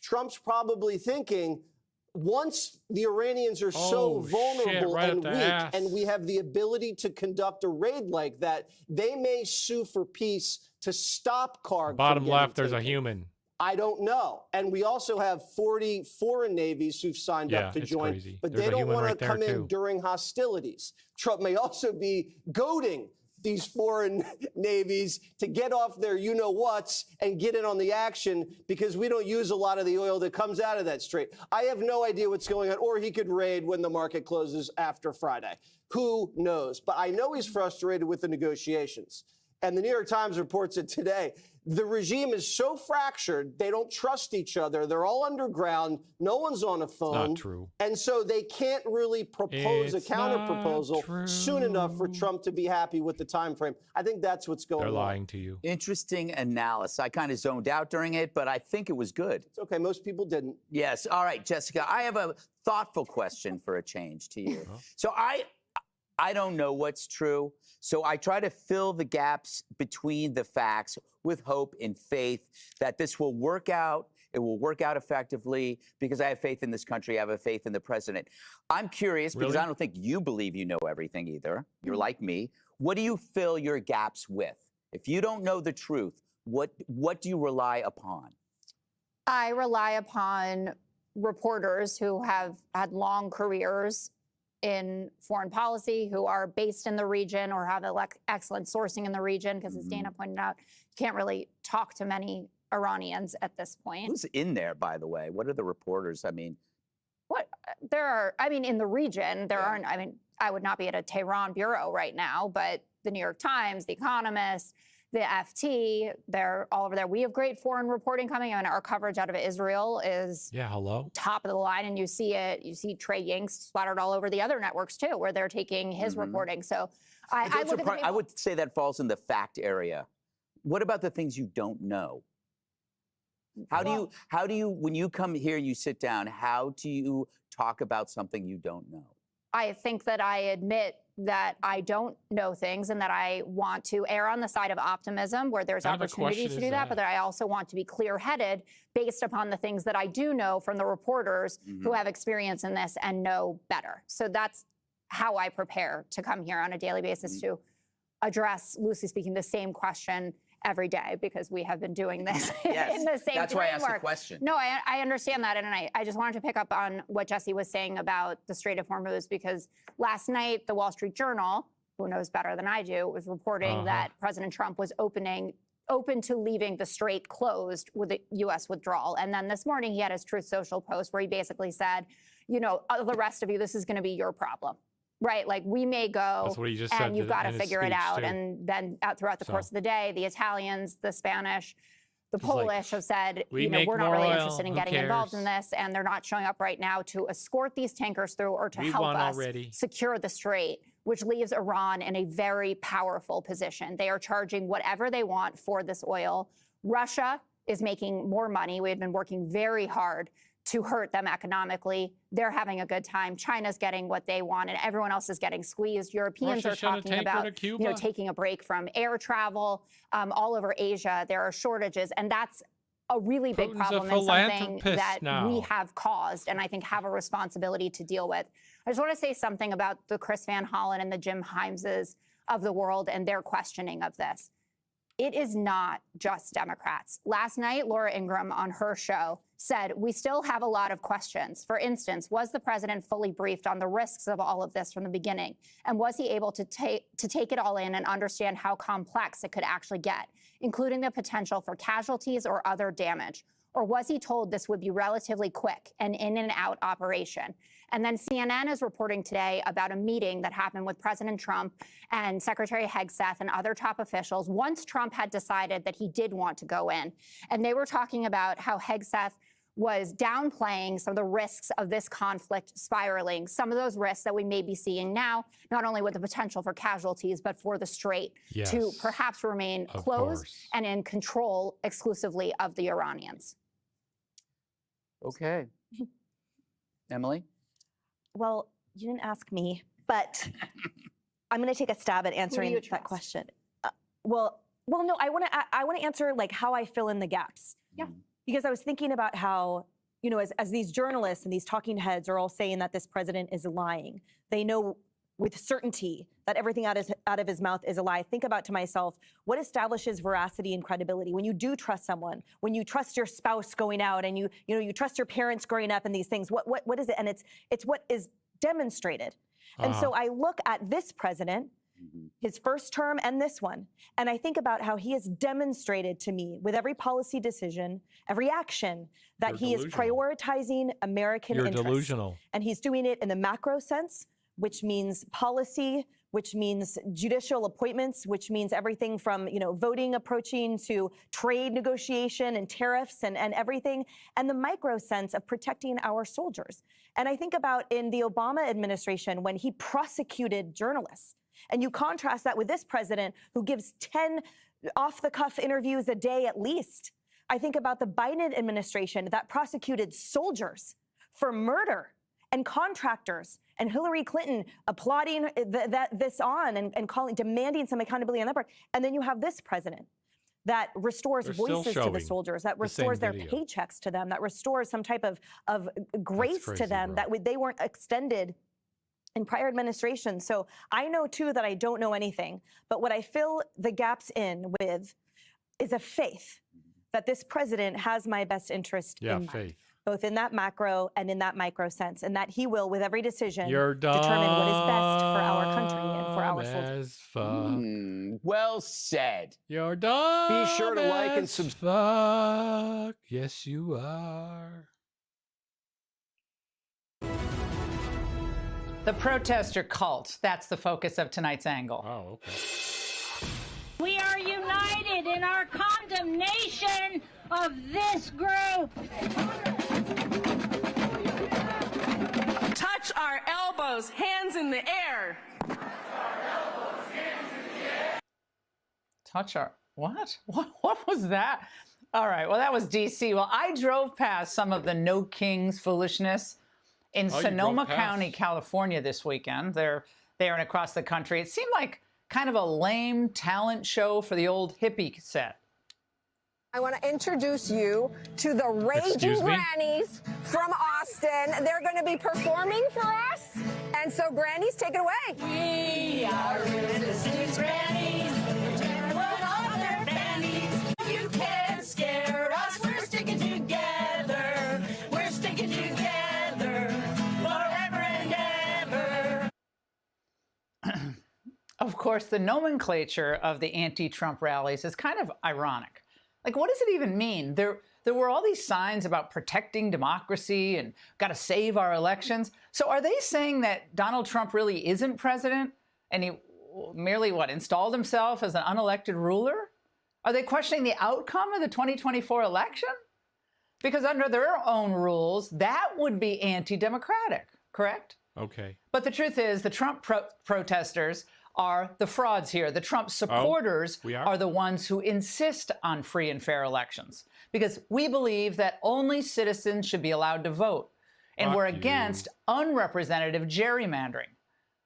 Speaker 15: Trump's probably thinking, once the Iranians are so vulnerable
Speaker 2: right up
Speaker 15: and
Speaker 2: the
Speaker 15: weak,
Speaker 2: ass.
Speaker 15: and we have the ability to conduct a raid like that, they may sue for peace to stop Karg.
Speaker 2: Bottom
Speaker 15: from getting
Speaker 2: left, there's a
Speaker 15: taken.
Speaker 2: human.
Speaker 15: I don't know. And we also have 40 foreign navies who've signed up to
Speaker 2: it's
Speaker 15: join,
Speaker 2: crazy.
Speaker 15: but
Speaker 2: There's
Speaker 15: they
Speaker 2: a
Speaker 15: don't
Speaker 2: human
Speaker 15: want
Speaker 2: right
Speaker 15: to
Speaker 2: there,
Speaker 15: come in
Speaker 2: too.
Speaker 15: during hostilities. Trump may also be goading these foreign navies to get off their you-know-whats and get in on the action because we don't use a lot of the oil that comes out of that strait. I have no idea what's going on. Or he could raid when the market closes after Friday. Who knows? But I know he's frustrated with the negotiations. And the New York Times reports it today. The regime is so fractured, they don't trust each other. They're all underground. No one's on a phone.
Speaker 2: Not true.
Speaker 15: And so they can't really propose
Speaker 2: It's
Speaker 15: a counter-proposal
Speaker 2: not
Speaker 15: soon enough for Trump to be happy with the time frame. I think that's what's going
Speaker 2: They're
Speaker 15: on.
Speaker 2: lying to you.
Speaker 17: Interesting analysis. I kind of zoned out during it, but I think it was good.
Speaker 15: It's okay. Most people didn't.
Speaker 17: Yes. All right, Jessica, I have a thoughtful question for a change to you. So I don't know what's true. So I try to fill the gaps between the facts with hope and faith that this will work out. It will work out effectively because I have faith in this country. I have a faith in the president. I'm curious because I don't think you believe you know everything either. You're like me. What do you fill your gaps with? If you don't know the truth, what do you rely upon?
Speaker 1: I rely upon reporters who have had long careers in foreign policy, who are based in the region or have excellent sourcing in the region, because as Dana pointed out, you can't really talk to many Iranians at this point.
Speaker 17: Who's in there, by the way? What are the reporters? I mean,
Speaker 1: in the region, there aren't, I would not be at a Tehran bureau right now, but the New York Times, The Economist, the FT, they're all over there. We have great foreign reporting coming. Our coverage out of Israel is top of the line, and you see it. You see Trey Yanks splattered all over the other networks too, where they're taking his reporting. So
Speaker 17: I would say that falls in the fact area. What about the things you don't know? How do you, when you come here, you sit down, how do you talk about something you don't know?
Speaker 1: I think that I admit that I don't know things and that I want to err on the side of optimism where there's opportunity to do that, but that I also want to be clear-headed based upon the things that I do know from the reporters who have experience in this and know better. So that's how I prepare to come here on a daily basis to address, loosely speaking, the same question every day because we have been doing this in the same
Speaker 17: That's why I
Speaker 1: framework.
Speaker 17: asked the question.
Speaker 1: No, I understand that. And I just wanted to pick up on what Jesse was saying about the Strait of Hormuz, because last night, the Wall Street Journal, who knows better than I do, was reporting that President Trump was open to leaving the strait closed with the U.S. withdrawal. And then this morning, he had his Truth Social post where he basically said, you know, the rest of you, this is going to be your problem. Right, like we may go,
Speaker 2: That's what he just
Speaker 1: and
Speaker 2: said
Speaker 1: you've got to figure it out.
Speaker 2: too.
Speaker 1: And then throughout the course of the day, the Italians, the Spanish, the Polish have said, you know, we're not really interested in getting involved in this, and they're not showing up right now to escort these tankers through or to help us secure the strait, which leaves Iran in a very powerful position. They are charging whatever they want for this oil. Russia is making more money. We have been working very hard to hurt them economically. They're having a good time. China's getting what they want, and everyone else is getting squeezed. Europeans are talking about, you know, taking a break from air travel all over Asia. There are shortages, and that's a really big problem and something that we have caused, and I think have a responsibility to deal with. I just want to say something about the Chris Van Hollen and the Jim Himeses of the world and their questioning of this. It is not just Democrats. Last night, Laura Ingraham on her show said, we still have a lot of questions. For instance, was the president fully briefed on the risks of all of this from the beginning? And was he able to take it all in and understand how complex it could actually get, including the potential for casualties or other damage? Or was he told this would be relatively quick, an in and out operation? And then CNN is reporting today about a meeting that happened with President Trump and Secretary Hegseth and other top officials once Trump had decided that he did want to go in. And they were talking about how Hegseth was downplaying some of the risks of this conflict spiraling, some of those risks that we may be seeing now, not only with the potential for casualties, but for the strait to perhaps remain closed and in control exclusively of the Iranians.
Speaker 17: Okay. Emily?
Speaker 5: Well, you didn't ask me, but I'm going to take a stab at answering that question. Well, no, I want to answer like how I fill in the gaps.
Speaker 1: Yeah.
Speaker 5: Because I was thinking about how, you know, as these journalists and these talking heads are all saying that this president is lying, they know with certainty that everything out of his mouth is a lie. Think about to myself, what establishes veracity and credibility? When you do trust someone, when you trust your spouse going out and you trust your parents growing up and these things, what is it? And it's what is demonstrated. And so I look at this president, his first term and this one, and I think about how he has demonstrated to me with every policy decision, every action, that he is prioritizing American interests.
Speaker 2: You're delusional.
Speaker 5: And he's doing it in the macro sense, which means policy, which means judicial appointments, which means everything from, you know, voting approaching to trade negotiation and tariffs and everything, and the micro sense of protecting our soldiers. And I think about in the Obama administration when he prosecuted journalists. And you contrast that with this president who gives 10 off-the-cuff interviews a day at least. I think about the Biden administration that prosecuted soldiers for murder and contractors, and Hillary Clinton applauding this on and demanding some accountability on that part. And then you have this president that restores voices to the soldiers, that restores their paychecks to them, that restores some type of grace to them that they weren't extended in prior administrations. So I know, too, that I don't know anything. But what I fill the gaps in with is a faith that this president has my best interest in mind, both in that macro and in that micro sense, and that he will, with every decision, determine what is best for our country and for our soldiers.
Speaker 17: Well said.
Speaker 2: You're dumb.
Speaker 18: Be sure to like and subscribe.
Speaker 2: Yes, you are.
Speaker 22: The protester cult. That's the focus of tonight's angle.
Speaker 2: Oh, okay.
Speaker 23: We are united in our condemnation of this group.
Speaker 24: Touch our elbows, hands in the air.
Speaker 22: Touch our, what? What was that? All right, well, that was D.C. Well, I drove past some of the No Kings foolishness in Sonoma County, California this weekend. They're there and across the country. It seemed like kind of a lame talent show for the old hippie set.
Speaker 25: I want to introduce you to the Raging Grannies from Austin. They're going to be performing for us. And so, Grannies, take it away.
Speaker 23: We are resistance grannies. We're terrible other grannies.
Speaker 22: course, the nomenclature of the anti-Trump rallies is kind of ironic. Like, what does it even mean? There were all these signs about protecting democracy and got to save our elections. So are they saying that Donald Trump really isn't president and he merely, installed himself as an unelected ruler? Are they questioning the outcome of the 2024 election? Because under their own rules, that would be anti-democratic, correct?
Speaker 2: Okay.
Speaker 22: But the truth is the Trump protesters are the frauds here. The Trump supporters are the ones who insist on free and fair elections because we believe that only citizens should be allowed to vote. And we're against unrepresentative gerrymandering.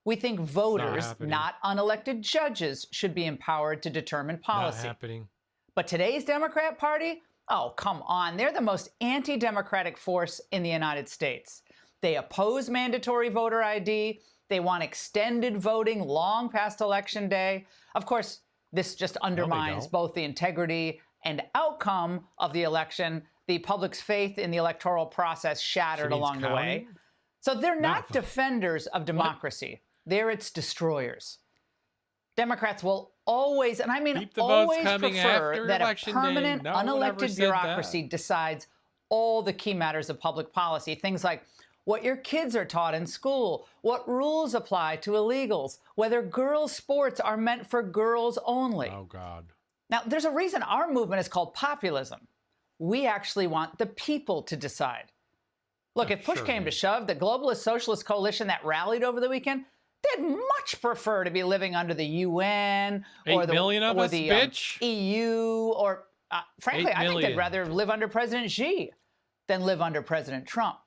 Speaker 22: We think voters, not unelected judges, should be empowered to determine policy.
Speaker 2: Not happening.
Speaker 22: But today's Democrat Party, oh, come on. They're the most anti-democratic force in the United States. They oppose mandatory voter ID. They want extended voting long past Election Day. Of course, this just undermines both the integrity and outcome of the election. The public's faith in the electoral process shattered along the way. So they're not defenders of democracy. They're its destroyers. Democrats will always, and I mean always, prefer that a permanent, unelected bureaucracy decides all the key matters of public policy. Things like what your kids are taught in school, what rules apply to illegals, whether girls' sports are meant for girls only.
Speaker 2: Oh, God.
Speaker 22: Now, there's a reason our movement is called populism. We actually want the people to decide. Look, if push came to shove, the globalist socialist coalition that rallied over the weekend, they'd much prefer to be living under the UN or the EU, or frankly, I think they'd rather live under President Xi than live under President Trump.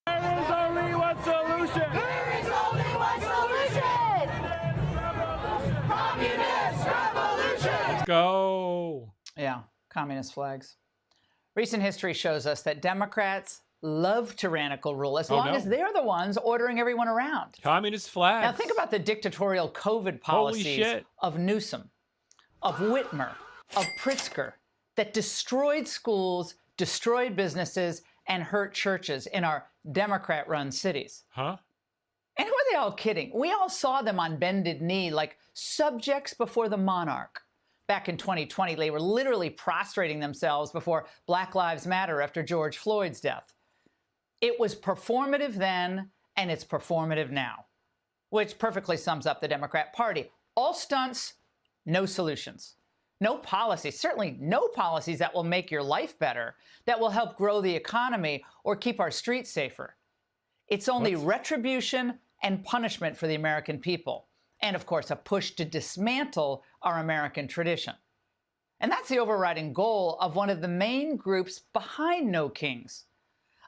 Speaker 3: There is only one solution. There is only one solution. Communist revolution.
Speaker 2: Let's go.
Speaker 22: Yeah, communist flags. Recent history shows us that Democrats love tyrannical rule as long as they're the ones ordering everyone around.
Speaker 2: Communist flags.
Speaker 22: Now think about the dictatorial COVID policies of Newsom, of Whitmer, of Pritzker that destroyed schools, destroyed businesses, and hurt churches in our Democrat-run cities.
Speaker 2: Huh?
Speaker 22: And who are they all kidding? We all saw them on bended knee like subjects before the monarch. Back in 2020, they were literally prostrating themselves before Black Lives Matter after George Floyd's death. It was performative then, and it's performative now, which perfectly sums up the Democrat Party. All stunts, no solutions. No policies, certainly no policies that will make your life better, that will help grow the economy or keep our streets safer. It's only retribution and punishment for the American people. And of course, a push to dismantle our American tradition. And that's the overriding goal of one of the main groups behind No Kings.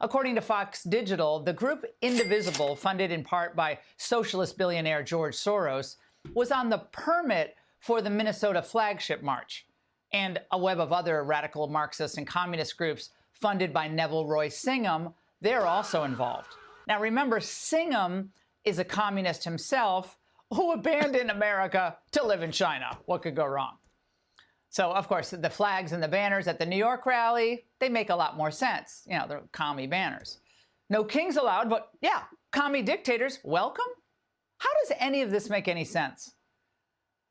Speaker 22: According to Fox Digital, the group Indivisible, funded in part by socialist billionaire George Soros, was on the permit for the Minnesota flagship march, and a web of other radical Marxist and communist groups funded by Neville Roy Singham, they're also involved. Now remember, Singham is a communist himself who abandoned America to live in China. What could go wrong? So, of course, the flags and the banners at the New York rally, they make a lot more sense. You know, they're commie banners. No kings allowed, but yeah, commie dictators, welcome? How does any of this make any sense?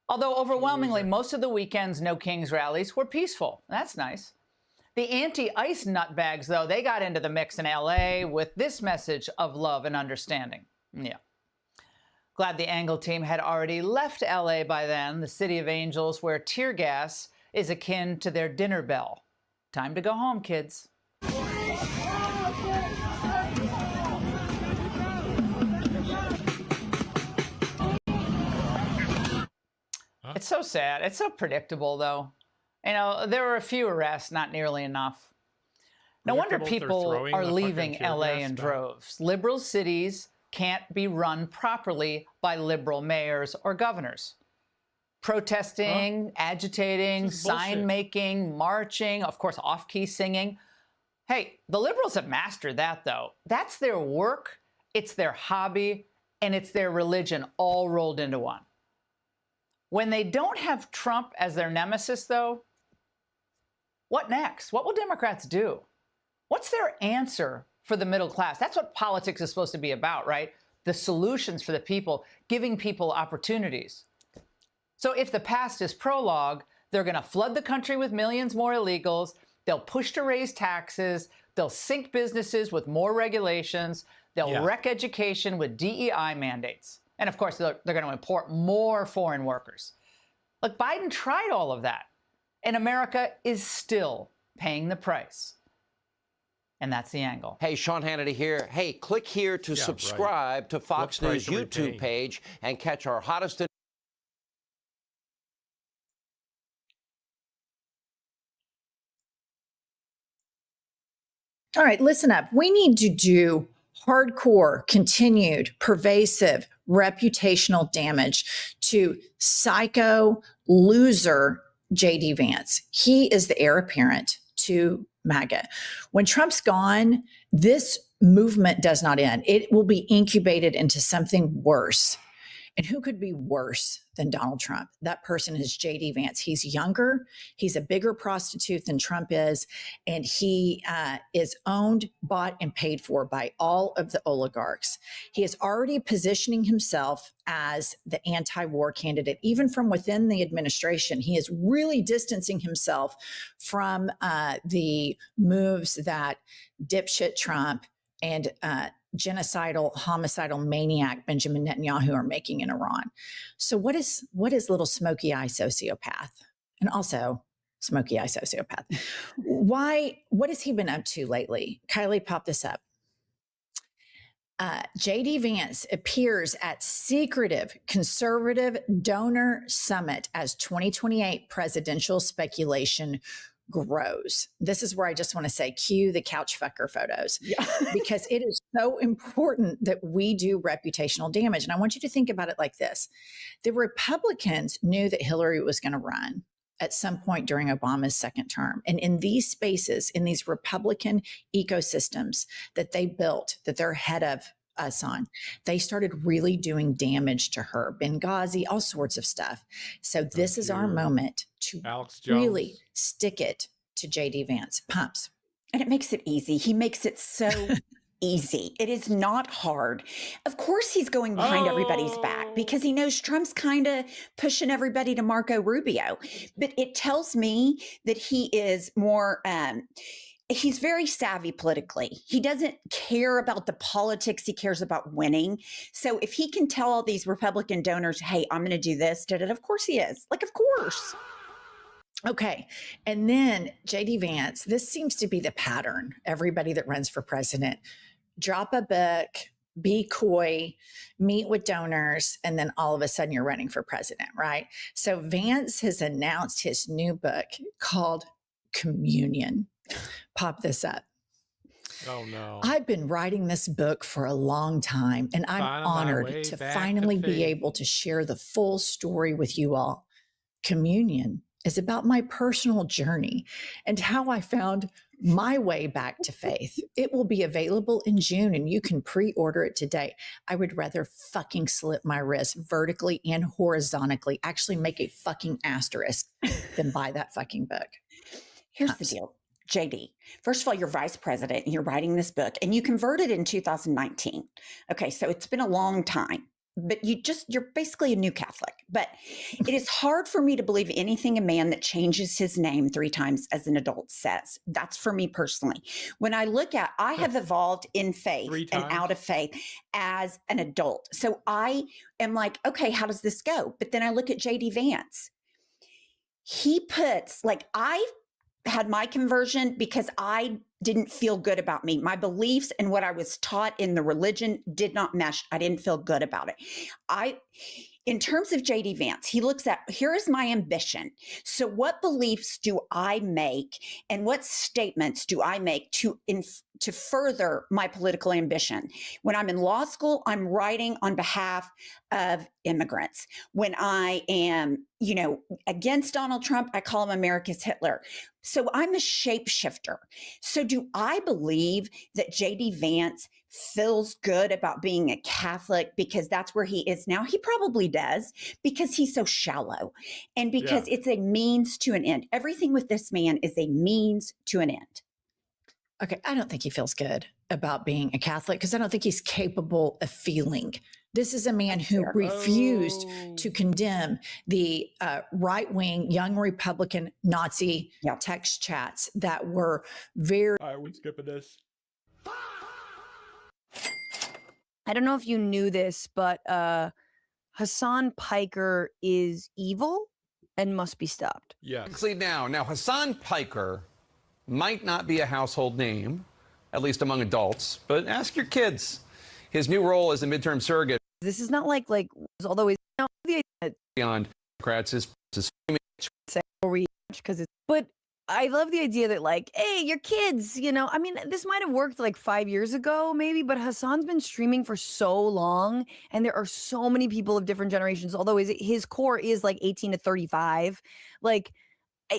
Speaker 22: Although overwhelmingly, most of the weekend's No Kings rallies were peaceful. That's nice. The anti-ICE nutbags, though, they got into the mix in L.A. with this message of love and understanding. Yeah. Glad the Angle team had already left L.A. by then, the city of angels, where tear gas is akin to their dinner bell. Time to go home, kids. It's so sad. It's so predictable, though. You know, there were a few arrests, not nearly enough. No wonder people are leaving LA in droves. Liberal cities can't be run properly by liberal mayors or governors. Protesting, agitating, sign-making, marching, of course, off-key singing. Hey, the liberals have mastered that, though. That's their work, it's their hobby, and it's their religion all rolled into one. When they don't have Trump as their nemesis, though, what next? What will Democrats do? What's their answer for the middle class? That's what politics is supposed to be about, right? The solutions for the people, giving people opportunities. So if the past is prologue, they're going to flood the country with millions more illegals. They'll push to raise taxes. They'll sink businesses with more regulations. They'll wreck education with DEI mandates. And of course, they're going to import more foreign workers. Look, Biden tried all of that, and America is still paying the price. And that's the angle.
Speaker 16: Hey, Sean Hannity here. Hey, click here to subscribe to Fox News YouTube page and catch our hottest.
Speaker 4: All right, listen up. We need to do hardcore, continued, pervasive, reputational damage to psycho loser J.D. Vance. He is the heir apparent to MAGA. When Trump's gone, this movement does not end. It will be incubated into something worse. And who could be worse than Donald Trump? That person is J.D. Vance. He's younger. He's a bigger prostitute than Trump is. And he is owned, bought, and paid for by all of the oligarchs. He is already positioning himself as the anti-war candidate, even from within the administration. He is really distancing himself from the moves that dipshit Trump and genocidal, homicidal maniac Benjamin Netanyahu are making in Iran. So what is little smoky eye sociopath? And also smoky eye sociopath. What has he been up to lately? Kylie, pop this up. J.D. Vance appears at secretive conservative donor summit as 2028 presidential speculation grows. This is where I just want to say, cue the couch fucker photos, because it is so important that we do reputational damage. And I want you to think about it like this. The Republicans knew that Hillary was going to run at some point during Obama's second term. And in these spaces, in these Republican ecosystems that they built, that they're ahead of us on, they started really doing damage to her. Benghazi, all sorts of stuff. So this is our moment to really stick it to J.D. Vance. Pumps.
Speaker 6: And it makes it easy. He makes it so easy. It is not hard. Of course, he's going behind everybody's back because he knows Trump's kind of pushing everybody to Marco Rubio. But it tells me that he is more, he's very savvy politically. He doesn't care about the politics. He cares about winning. So if he can tell all these Republican donors, hey, I'm going to do this, of course he is. Like, of course.
Speaker 4: Okay. And then J.D. Vance, this seems to be the pattern. Everybody that runs for president, drop a book, be coy, meet with donors, and then all of a sudden you're running for president, right? So Vance has announced his new book called Communion. Pop this up.
Speaker 2: Oh, no.
Speaker 4: I've been writing this book for a long time, and I'm honored to finally be able to share the full story with you all. Communion is about my personal journey and how I found my way back to faith. It will be available in June, and you can pre-order it today. I would rather fucking slit my wrist vertically and horizontally, actually make a fucking asterisk, than buy that fucking book.
Speaker 6: Here's the deal. JD, first of all, you're vice president and you're writing this book, and you converted in 2019. Okay, so it's been a long time, but you're basically a new Catholic. But it is hard for me to believe anything a man that changes his name 3 times as an adult says. That's for me personally. When I look at, I have evolved in faith and out of faith as an adult. So I am like, okay, how does this go? But then I look at JD Vance. He puts, like, I had my conversion because I didn't feel good about me. My beliefs and what I was taught in the religion did not mesh. I didn't feel good about it. In terms of J.D. Vance, he looks at, here is my ambition. So what beliefs do I make and what statements do I make to further my political ambition? When I'm in law school, I'm writing on behalf of immigrants. When I am, against Donald Trump, I call him America's Hitler. So I'm a shapeshifter. So do I believe that J.D. Vance feels good about being a Catholic because that's where he is now? He probably does, because he's so shallow and because it's a means to an end. Everything with this man is a means to an end.
Speaker 4: Okay, I don't think he feels good about being a Catholic because I don't think he's capable of feeling This is a man who refused to condemn the right-wing young Republican Nazi text chats that were very.
Speaker 2: All right, we're skipping this.
Speaker 7: I don't know if you knew this, but Hassan Piker is evil and must be stopped.
Speaker 2: Yes.
Speaker 8: Now, Hassan Piker might not be a household name, at least among adults, but ask your kids. His new role as a midterm surrogate.
Speaker 7: This is not like although it's not the idea
Speaker 8: Beyond Democrats is
Speaker 7: because it's, but I love the idea that like, hey, your kids, you know, I mean, this might have worked like 5 years ago, maybe, but Hassan's been streaming for so long, and there are so many people of different generations. Although his core is like 18 to 35, like.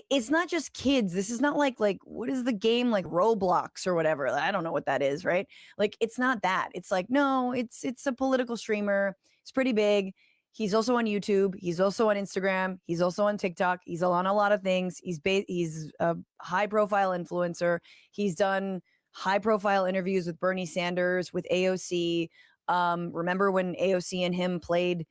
Speaker 7: It's not just kids. This is not like what is the game like Roblox or whatever? I don't know what that is, right? Like it's not that. It's like no, it's a political streamer. It's pretty big. He's also on YouTube. He's also on Instagram. He's also on TikTok. He's on a lot of things. He's a high profile influencer. He's done high profile interviews with Bernie Sanders, with AOC. Remember when AOC and him played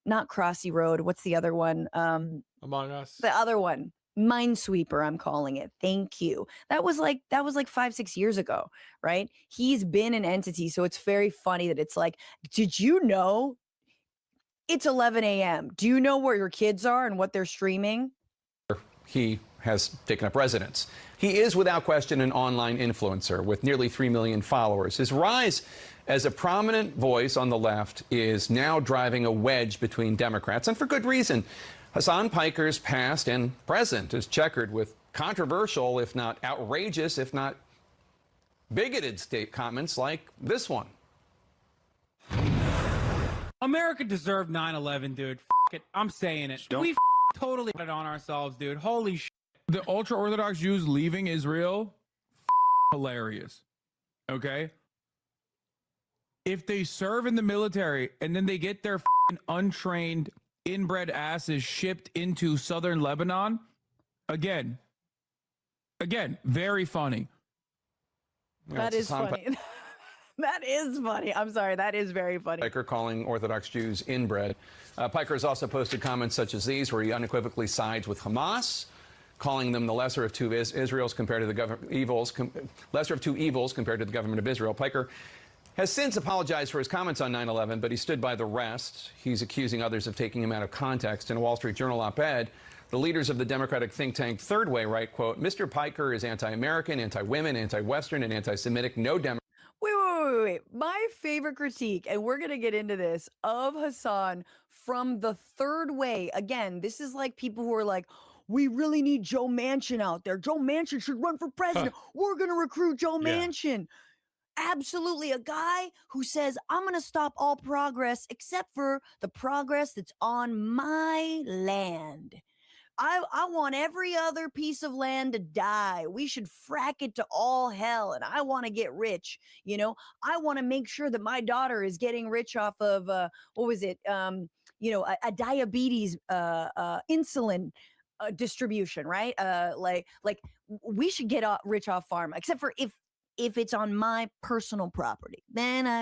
Speaker 7: not Crossy Road? What's the other one?
Speaker 2: Among Us.
Speaker 7: The other one. Minesweeper, I'm calling it. Thank you. That was like 5-6 years ago, right? He's been an entity. So it's very funny that it's like, did you know it's 11 a.m.? Do you know where your kids are and what they're streaming?
Speaker 8: He has taken up residence. He is without question an online influencer with nearly 3 million followers. His rise as a prominent voice on the left is now driving a wedge between Democrats, and for good reason. Hassan Piker's past and present is checkered with controversial, if not outrageous, if not bigoted state comments like this one.
Speaker 9: America deserved 9/11, dude. It. I'm saying it. We totally put it on ourselves, dude. Holy shit.
Speaker 10: The ultra-Orthodox Jews leaving Israel, hilarious. Okay? If they serve in the military and then they get their untrained inbred asses shipped into southern Lebanon, again, very funny.
Speaker 7: That is funny. That is funny. I'm sorry. That is very funny.
Speaker 8: Piker calling Orthodox Jews inbred. Piker has also posted comments such as these, where he unequivocally sides with Hamas, calling them the lesser of two Israels compared to the lesser of two evils compared to the government of Israel. Piker has since apologized for his comments on 9/11, but he stood by the rest. He's accusing others of taking him out of context. In a Wall Street Journal op-ed, the leaders of the Democratic think tank Third Way write, quote, Mr. Piker is anti-American, anti-women, anti-Western, and anti-Semitic. No Democrat.
Speaker 7: Wait. My favorite critique, and we're going to get into this, of Hassan from the Third Way. Again, this is like people who are like, we really need Joe Manchin out there. Joe Manchin should run for president. We're going to recruit Joe Manchin. Absolutely. A guy who says, I'm going to stop all progress except for the progress that's on my land. I want every other piece of land to die. We should frack it to all hell. And I want to get rich. You know, I want to make sure that my daughter is getting rich off of, what was it? A diabetes insulin distribution, right? Like we should get rich off farm, except for if it's on my personal property, then I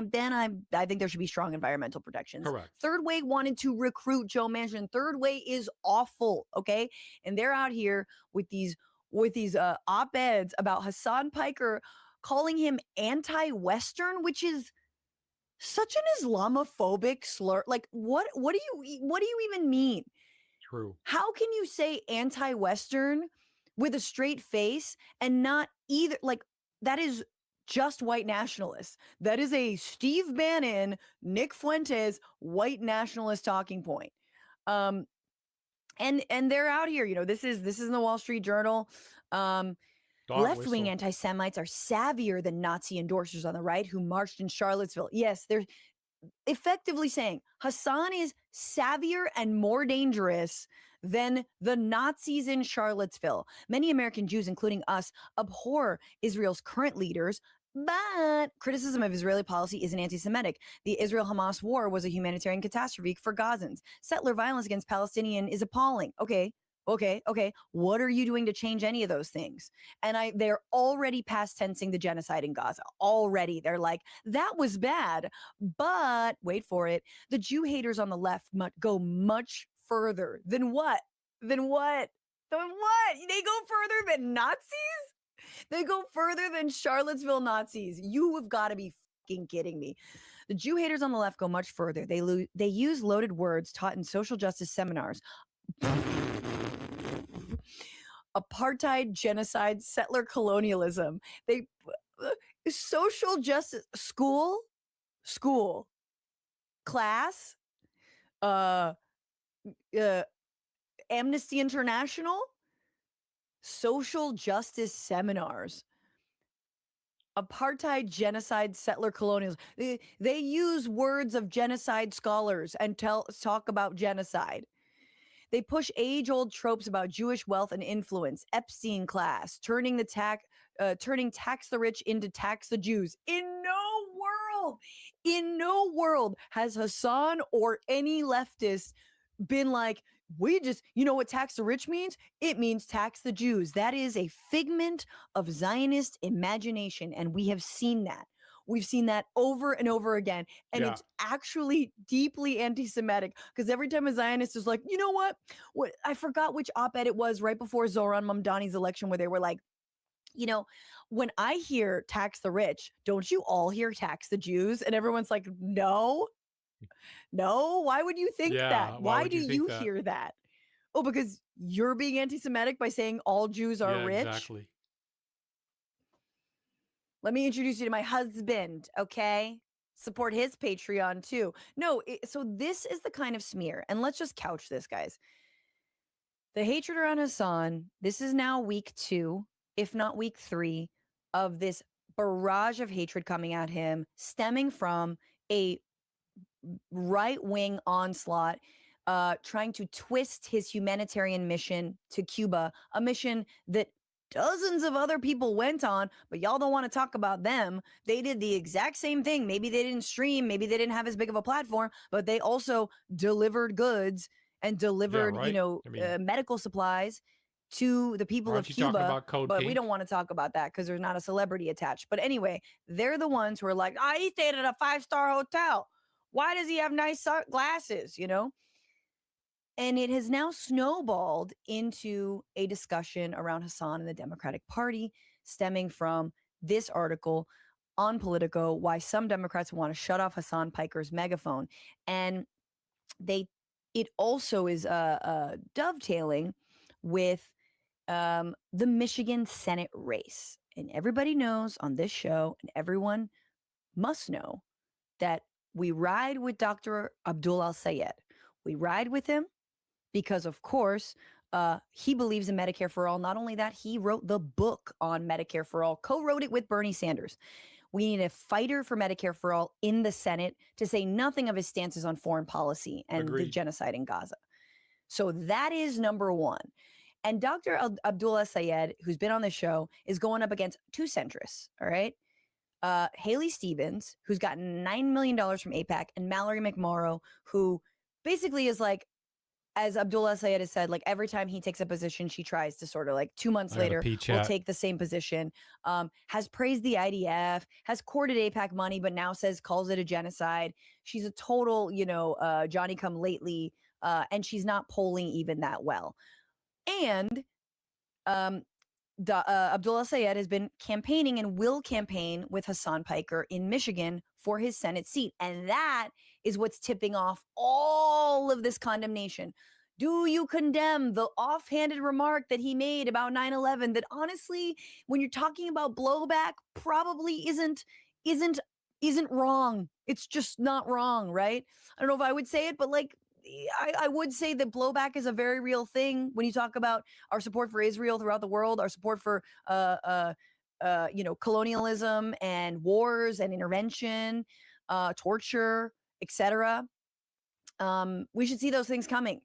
Speaker 7: think there should be strong environmental protections.
Speaker 2: Correct.
Speaker 7: Third Way wanted to recruit Joe Manchin. Third Way is awful, okay? And they're out here with these op-eds about Hassan Piker, calling him anti-Western, which is such an Islamophobic slur. Like, what do you even mean?
Speaker 2: True.
Speaker 7: How can you say anti-Western with a straight face and not either like? That is just white nationalists. That is a Steve Bannon, Nick Fuentes, white nationalist talking point. And they're out here. You know, this is in the Wall Street Journal. Left-wing anti-Semites are savvier than Nazi endorsers on the right who marched in Charlottesville. Yes, they're effectively saying Hassan is savvier and more dangerous than the Nazis in Charlottesville. Many American Jews, including us, abhor Israel's current leaders, but criticism of Israeli policy isn't anti-Semitic. The Israel-Hamas war was a humanitarian catastrophe for Gazans. Settler violence against Palestinians is appalling. Okay, Okay. What are you doing to change any of those things? And they're already past tensing the genocide in Gaza. Already. They're like, that was bad. But wait for it. The Jew haters on the left go much further than what? They go further than Nazis? They go further than Charlottesville Nazis. You have got to be fucking kidding me. The Jew haters on the left go much further. They use loaded words taught in social justice seminars. Apartheid, genocide, settler colonialism. Social justice, school, class, Amnesty International, social justice seminars. Apartheid, genocide, settler colonialism. They use words of genocide scholars and talk about genocide. They push age-old tropes about Jewish wealth and influence, Epstein class, turning tax the rich into tax the Jews. In no world has Hassan or any leftist been like, you know what tax the rich means? It means tax the Jews. That is a figment of Zionist imagination, and we have seen that. We've seen that over and over again. And it's actually deeply anti-Semitic, because every time a Zionist is like, you know what? I forgot which op-ed it was right before Zohran Mamdani's election, where they were like, you know, when I hear tax the rich, don't you all hear tax the Jews? And everyone's like, no, why would you think that? Why do you hear that? Oh, because you're being anti-Semitic by saying all Jews are rich?
Speaker 2: Exactly.
Speaker 7: Let me introduce you to my husband, okay? Support his Patreon too. No, so this is the kind of smear. And let's just couch this, guys. The hatred around Hassan, this is now week 2, if not week 3, of this barrage of hatred coming at him, stemming from a right-wing onslaught, trying to twist his humanitarian mission to Cuba, a mission that dozens of other people went on, but y'all don't want to talk about them. They did the exact same thing. Maybe they didn't stream, maybe they didn't have as big of a platform, but they also delivered goods and delivered, medical supplies to the people of Cuba. But we don't want to talk about that because there's not a celebrity attached. But anyway, they're the ones who are like, he stayed at a 5-star hotel. Why does he have nice glasses, And it has now snowballed into a discussion around Hassan and the Democratic Party, stemming from this article on Politico, why some Democrats want to shut off Hassan Piker's megaphone. And it also is dovetailing with the Michigan Senate race. And everybody knows on this show, and everyone must know, that we ride with Dr. Abdul Al-Sayed. We ride with him because, of course, he believes in Medicare for all. Not only that, he wrote the book on Medicare for all, co-wrote it with Bernie Sanders. We need a fighter for Medicare for all in the Senate, to say nothing of his stances on foreign policy and the genocide in Gaza. So that is number one. And Dr. Abdul Al-Sayed, who's been on the show, is going up against 2 centrists, all right? Haley Stevens, who's gotten $9 million from AIPAC, and Mallory McMorrow, who basically is like, as Abdullah Sayed has said, like every time he takes a position, she tries to sort of like 2 months later, will take the same position, has praised the IDF, has courted AIPAC money, but now calls it a genocide. She's a total, Johnny come lately, and she's not polling even that well. And Abdullah Sayed has been campaigning and will campaign with Hassan Piker in Michigan for his Senate seat. And that is what's tipping off all of this condemnation. Do you condemn the offhanded remark that he made about 9/11 that honestly, when you're talking about blowback, probably isn't wrong? It's just not wrong, right? I don't know if I would say it, but like, I would say that blowback is a very real thing when you talk about our support for Israel throughout the world, our support for colonialism and wars and intervention, torture, etc. We should see those things coming.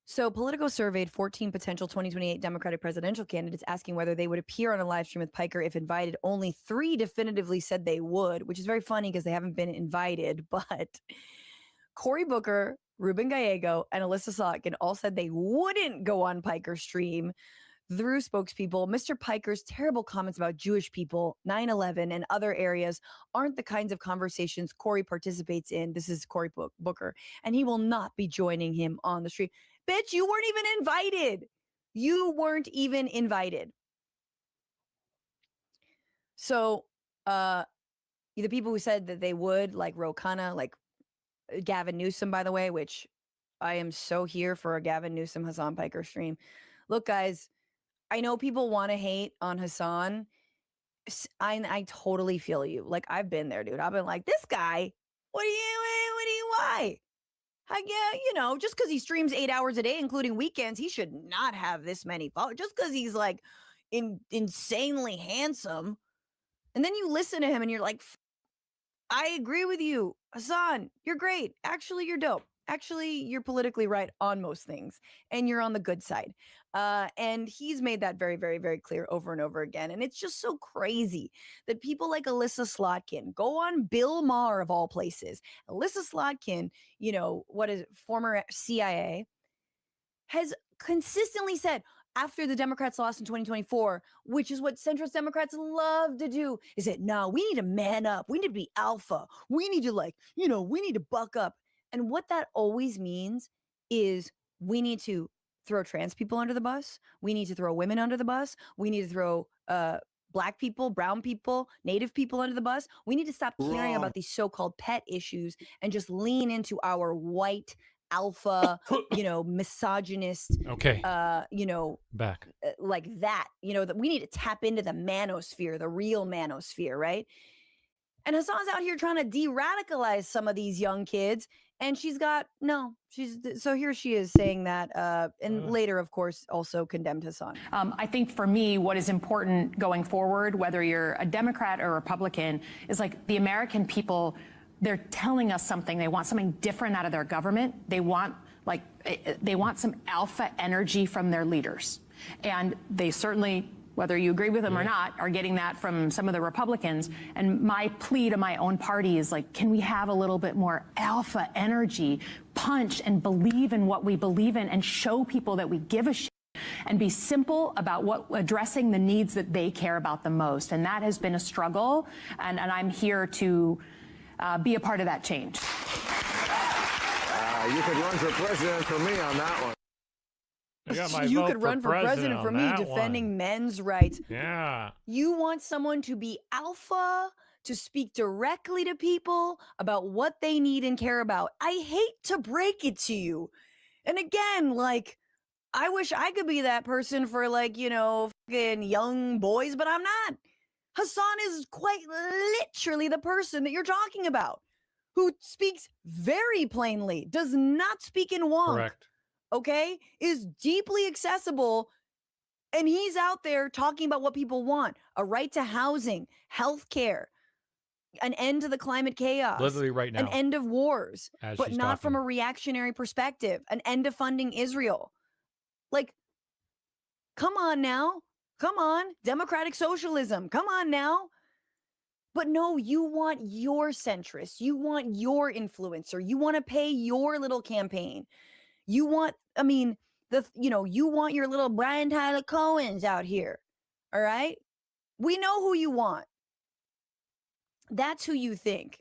Speaker 7: So Politico surveyed 14 potential 2028 Democratic presidential candidates, asking whether they would appear on a live stream with Piker if invited. Only 3 definitively said they would, which is very funny because they haven't been invited. But Cory Booker, Ruben Gallego, and Alyssa Slotkin all said they wouldn't go on Piker's stream through spokespeople. Mr. Piker's terrible comments about Jewish people, 9/11, and other areas aren't the kinds of conversations Cory participates in. This is Cory Booker, and he will not be joining him on the stream. Bitch, you weren't even invited. You weren't even invited. So, the people who said that they would, like Ro Khanna, like Gavin Newsom, by the way, which I am so here for a Gavin Newsom Hassan Piker stream. Look, guys, I know people want to hate on Hassan. I totally feel you. Like, I've been there, dude. I've been like, this guy, why? Yeah, just because he streams 8 hours a day, including weekends, he should not have this many followers. Just because he's like insanely handsome. And then you listen to him and you're like, I agree with you. Hassan, you're great. Actually, you're dope. Actually, you're politically right on most things, and you're on the good side. And he's made that very, very, very clear over and over again. And it's just so crazy that people like Alyssa Slotkin go on Bill Maher, of all places. Alyssa Slotkin, former CIA, has consistently said, after the Democrats lost in 2024, which is what centrist Democrats love to do, is that, no, we need to man up. We need to be alpha. We need to we need to buck up. And what that always means is we need to throw trans people under the bus. We need to throw women under the bus. We need to throw Black people, brown people, Native people under the bus. We need to stop caring about these so-called pet issues and just lean into our white alpha, misogynist,
Speaker 2: back
Speaker 7: like that, that we need to tap into the manosphere, the real manosphere, right? And Hassan's out here trying to de-radicalize some of these young kids, and so here she is saying that, and later, of course, also condemned Hassan.
Speaker 11: I think for me, what is important going forward, whether you're a Democrat or Republican, is like the American people. They're telling us something. They want something different out of their government. They want some alpha energy from their leaders. And they certainly, whether you agree with them or not, are getting that from some of the Republicans. And my plea to my own party is like, can we have a little bit more alpha energy, punch, and believe in what we believe in, and show people that we give a shit, and be simple about addressing the needs that they care about the most. And that has been a struggle. And I'm here to be a part of that change.
Speaker 12: You could run for president for me on that one.
Speaker 7: You could run for president for me, defending men's rights.
Speaker 2: Yeah.
Speaker 7: You want someone to be alpha, to speak directly to people about what they need and care about. I hate to break it to you. And again, I wish I could be that person for fucking young boys, but I'm not. Hassan is quite literally the person that you're talking about, who speaks very plainly, does not speak in wonk.
Speaker 2: Correct.
Speaker 7: Okay? Is deeply accessible, and he's out there talking about what people want: a right to housing, health care, an end to the climate chaos,
Speaker 2: Literally right now,
Speaker 7: an end of wars, but not from
Speaker 2: talking.
Speaker 7: a reactionary perspective, an end to funding Israel. Come on now. Come on, democratic socialism. Come on now. But no, you want your centrist. You want your influencer. You want to pay your little campaign. You want, you want your little Brian Tyler Cohens out here. All right? We know who you want. That's who you think.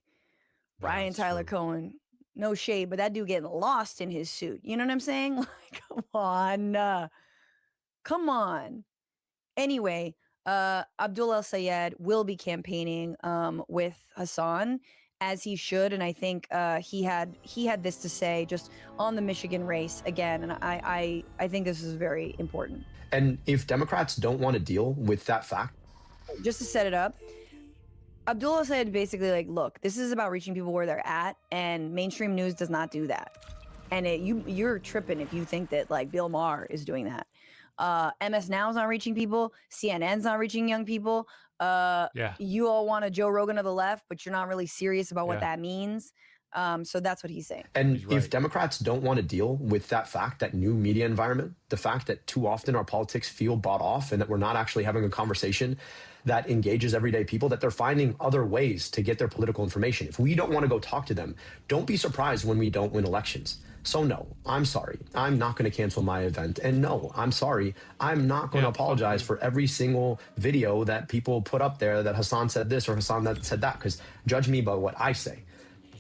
Speaker 7: Brian Tyler Cohen. No shade, but that dude getting lost in his suit. You know what I'm saying? Come on. Come on. Anyway, Abdul El-Sayed will be campaigning with Hassan, as he should, and I think he had this to say just on the Michigan race again, and I think this is very important.
Speaker 13: And if Democrats don't want to deal with that fact,
Speaker 7: just to set it up, Abdul El-Sayed basically look, this is about reaching people where they're at, and mainstream news does not do that, and you're tripping if you think that Bill Maher is doing that. MS Now's not reaching people. CNN's not reaching young people. You all want a Joe Rogan of the left, but you're not really serious about what that means. So that's what he's saying.
Speaker 13: And if Democrats don't want to deal with that fact, that new media environment, the fact that too often our politics feel bought off and that we're not actually having a conversation that engages everyday people, that they're finding other ways to get their political information. If we don't want to go talk to them, don't be surprised when we don't win elections. So no, I'm sorry. I'm not going to cancel my event. And no, I'm sorry. I'm not going to apologize for every single video that people put up there that Hassan said this or Hassan that said that, because judge me by what I say.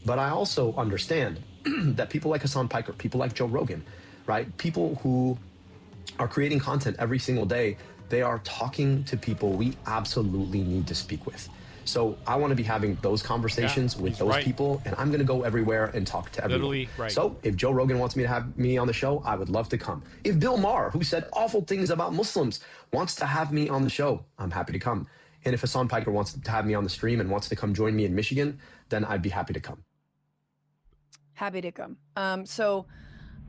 Speaker 13: But I also understand that people like Hassan Piker, people like Joe Rogan, right? People who are creating content every single day, they are talking to people we absolutely need to speak with. So I want to be having those conversations with those people, and I'm going to go everywhere and talk to everyone.
Speaker 2: Literally right.
Speaker 13: So if Joe Rogan wants me to have me on the show, I would love to come. If Bill Maher, who said awful things about Muslims, wants to have me on the show, I'm happy to come. And if Hassan Piker wants to have me on the stream and wants to come join me in Michigan, then I'd be happy to come.
Speaker 7: Happy to come. So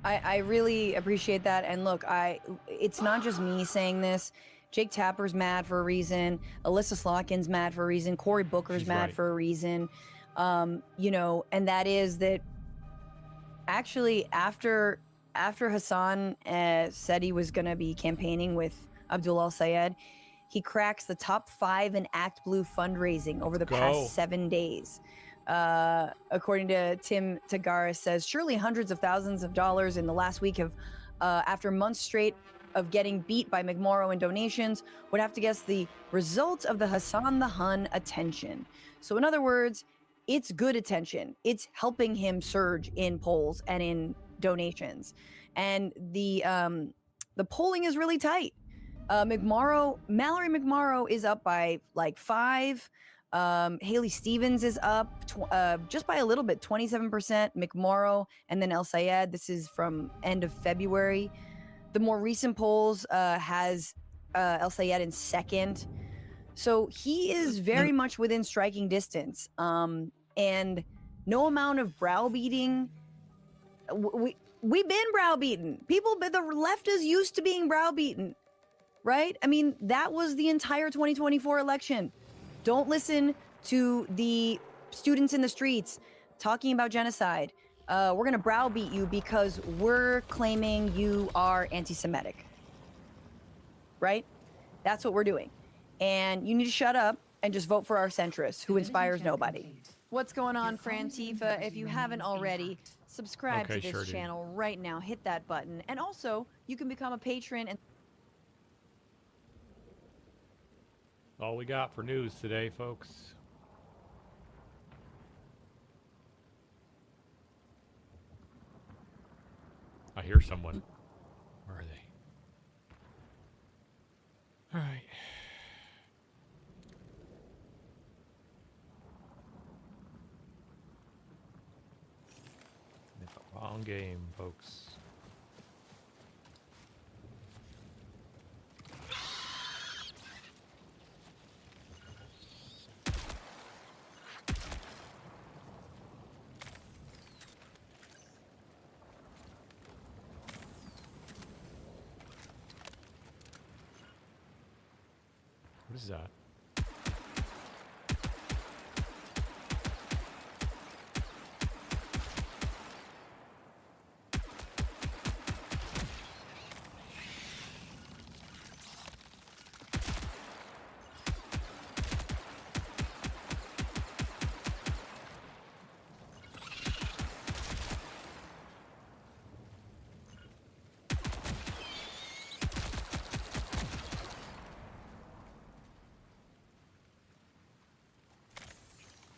Speaker 7: I really appreciate that. And look, it's not just me saying this. Jake Tapper's mad for a reason. Alyssa Slotkin's mad for a reason. Cory Booker's mad for a reason. You know, and that is that actually after Hassan said he was going to be campaigning with Abdul Al-Sayed, he cracks the top 5 in Act Blue fundraising over the past 7 days. According to Tim Tagaris, says surely hundreds of thousands of dollars in the last week have, after months straight of getting beat by McMorrow in donations, would have to guess the result of the Hassan the Hun attention. So in other words, it's good attention. It's helping him surge in polls and in donations. And the polling is really tight. Mallory McMorrow is up by like 5. Haley Stevens is up just by a little bit, 27%. McMorrow and then El-Sayed. This is from end of February. The more recent polls has El-Sayed in second. So he is very much within striking distance. And no amount of browbeating. We've been browbeaten. The left is used to being browbeaten, right? I mean, that was the entire 2024 election. Don't listen to the students in the streets talking about genocide. We're going to browbeat you because we're claiming you are anti-Semitic. Right? That's what we're doing. And you need to shut up and just vote for our centrist who inspires nobody. What's going on, Frantifa? If you haven't already, subscribe to this channel right now. Hit that button. And also, you can become a patron and
Speaker 2: all we got for news today, folks. I hear someone. Where are they? All right. It's a long game, folks. What is that?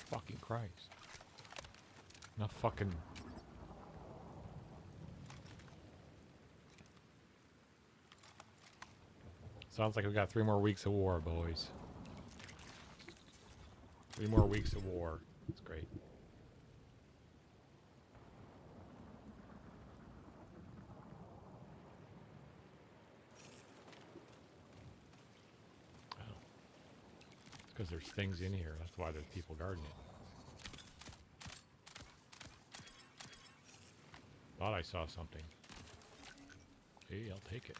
Speaker 2: Fucking Christ. Not fucking... Sounds like we got 3 more weeks of war, boys. 3 more weeks of war. It's great. Oh. It's because there's things in here. That's why there's people guarding it. Thought I saw something. Hey, I'll take it.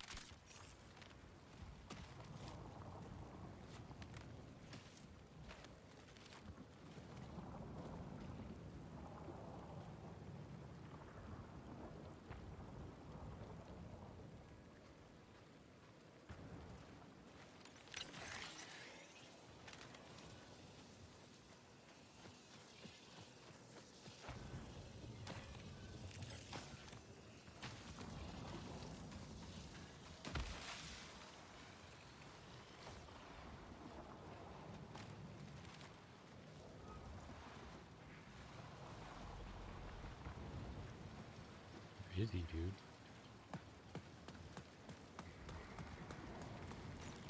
Speaker 2: is he, dude?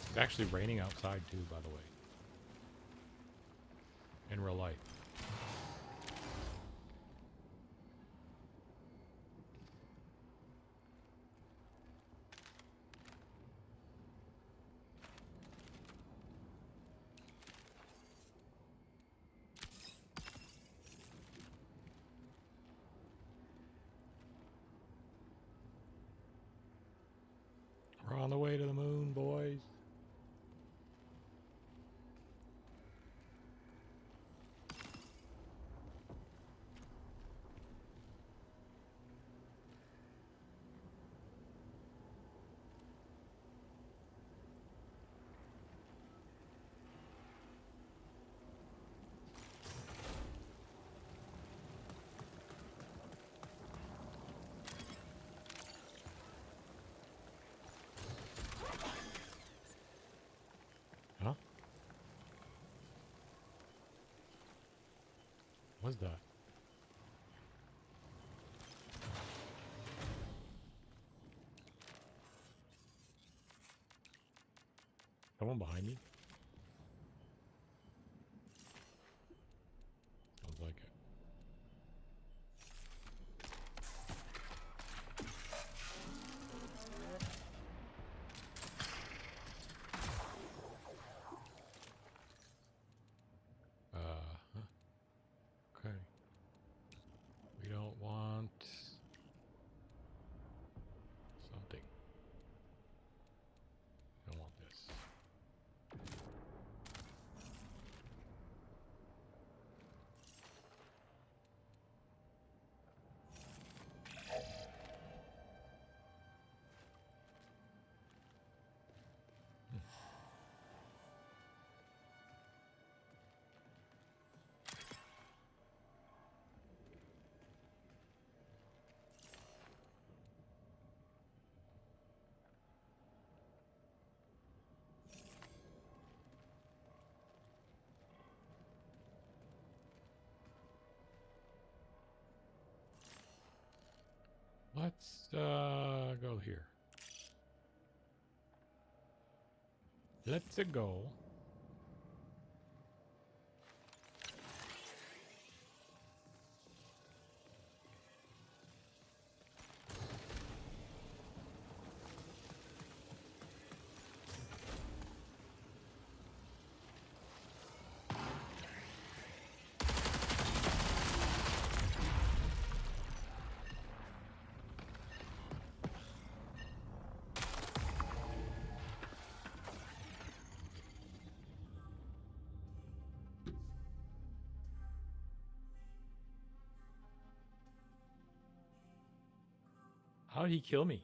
Speaker 2: It's actually raining outside too, by the way. In real life. We're on the way to the moon, boys. Huh? What's that? Someone behind me? Sounds like it. Huh. Okay. We don't want something. We don't want this. Let's go here. Let's go. How did he kill me?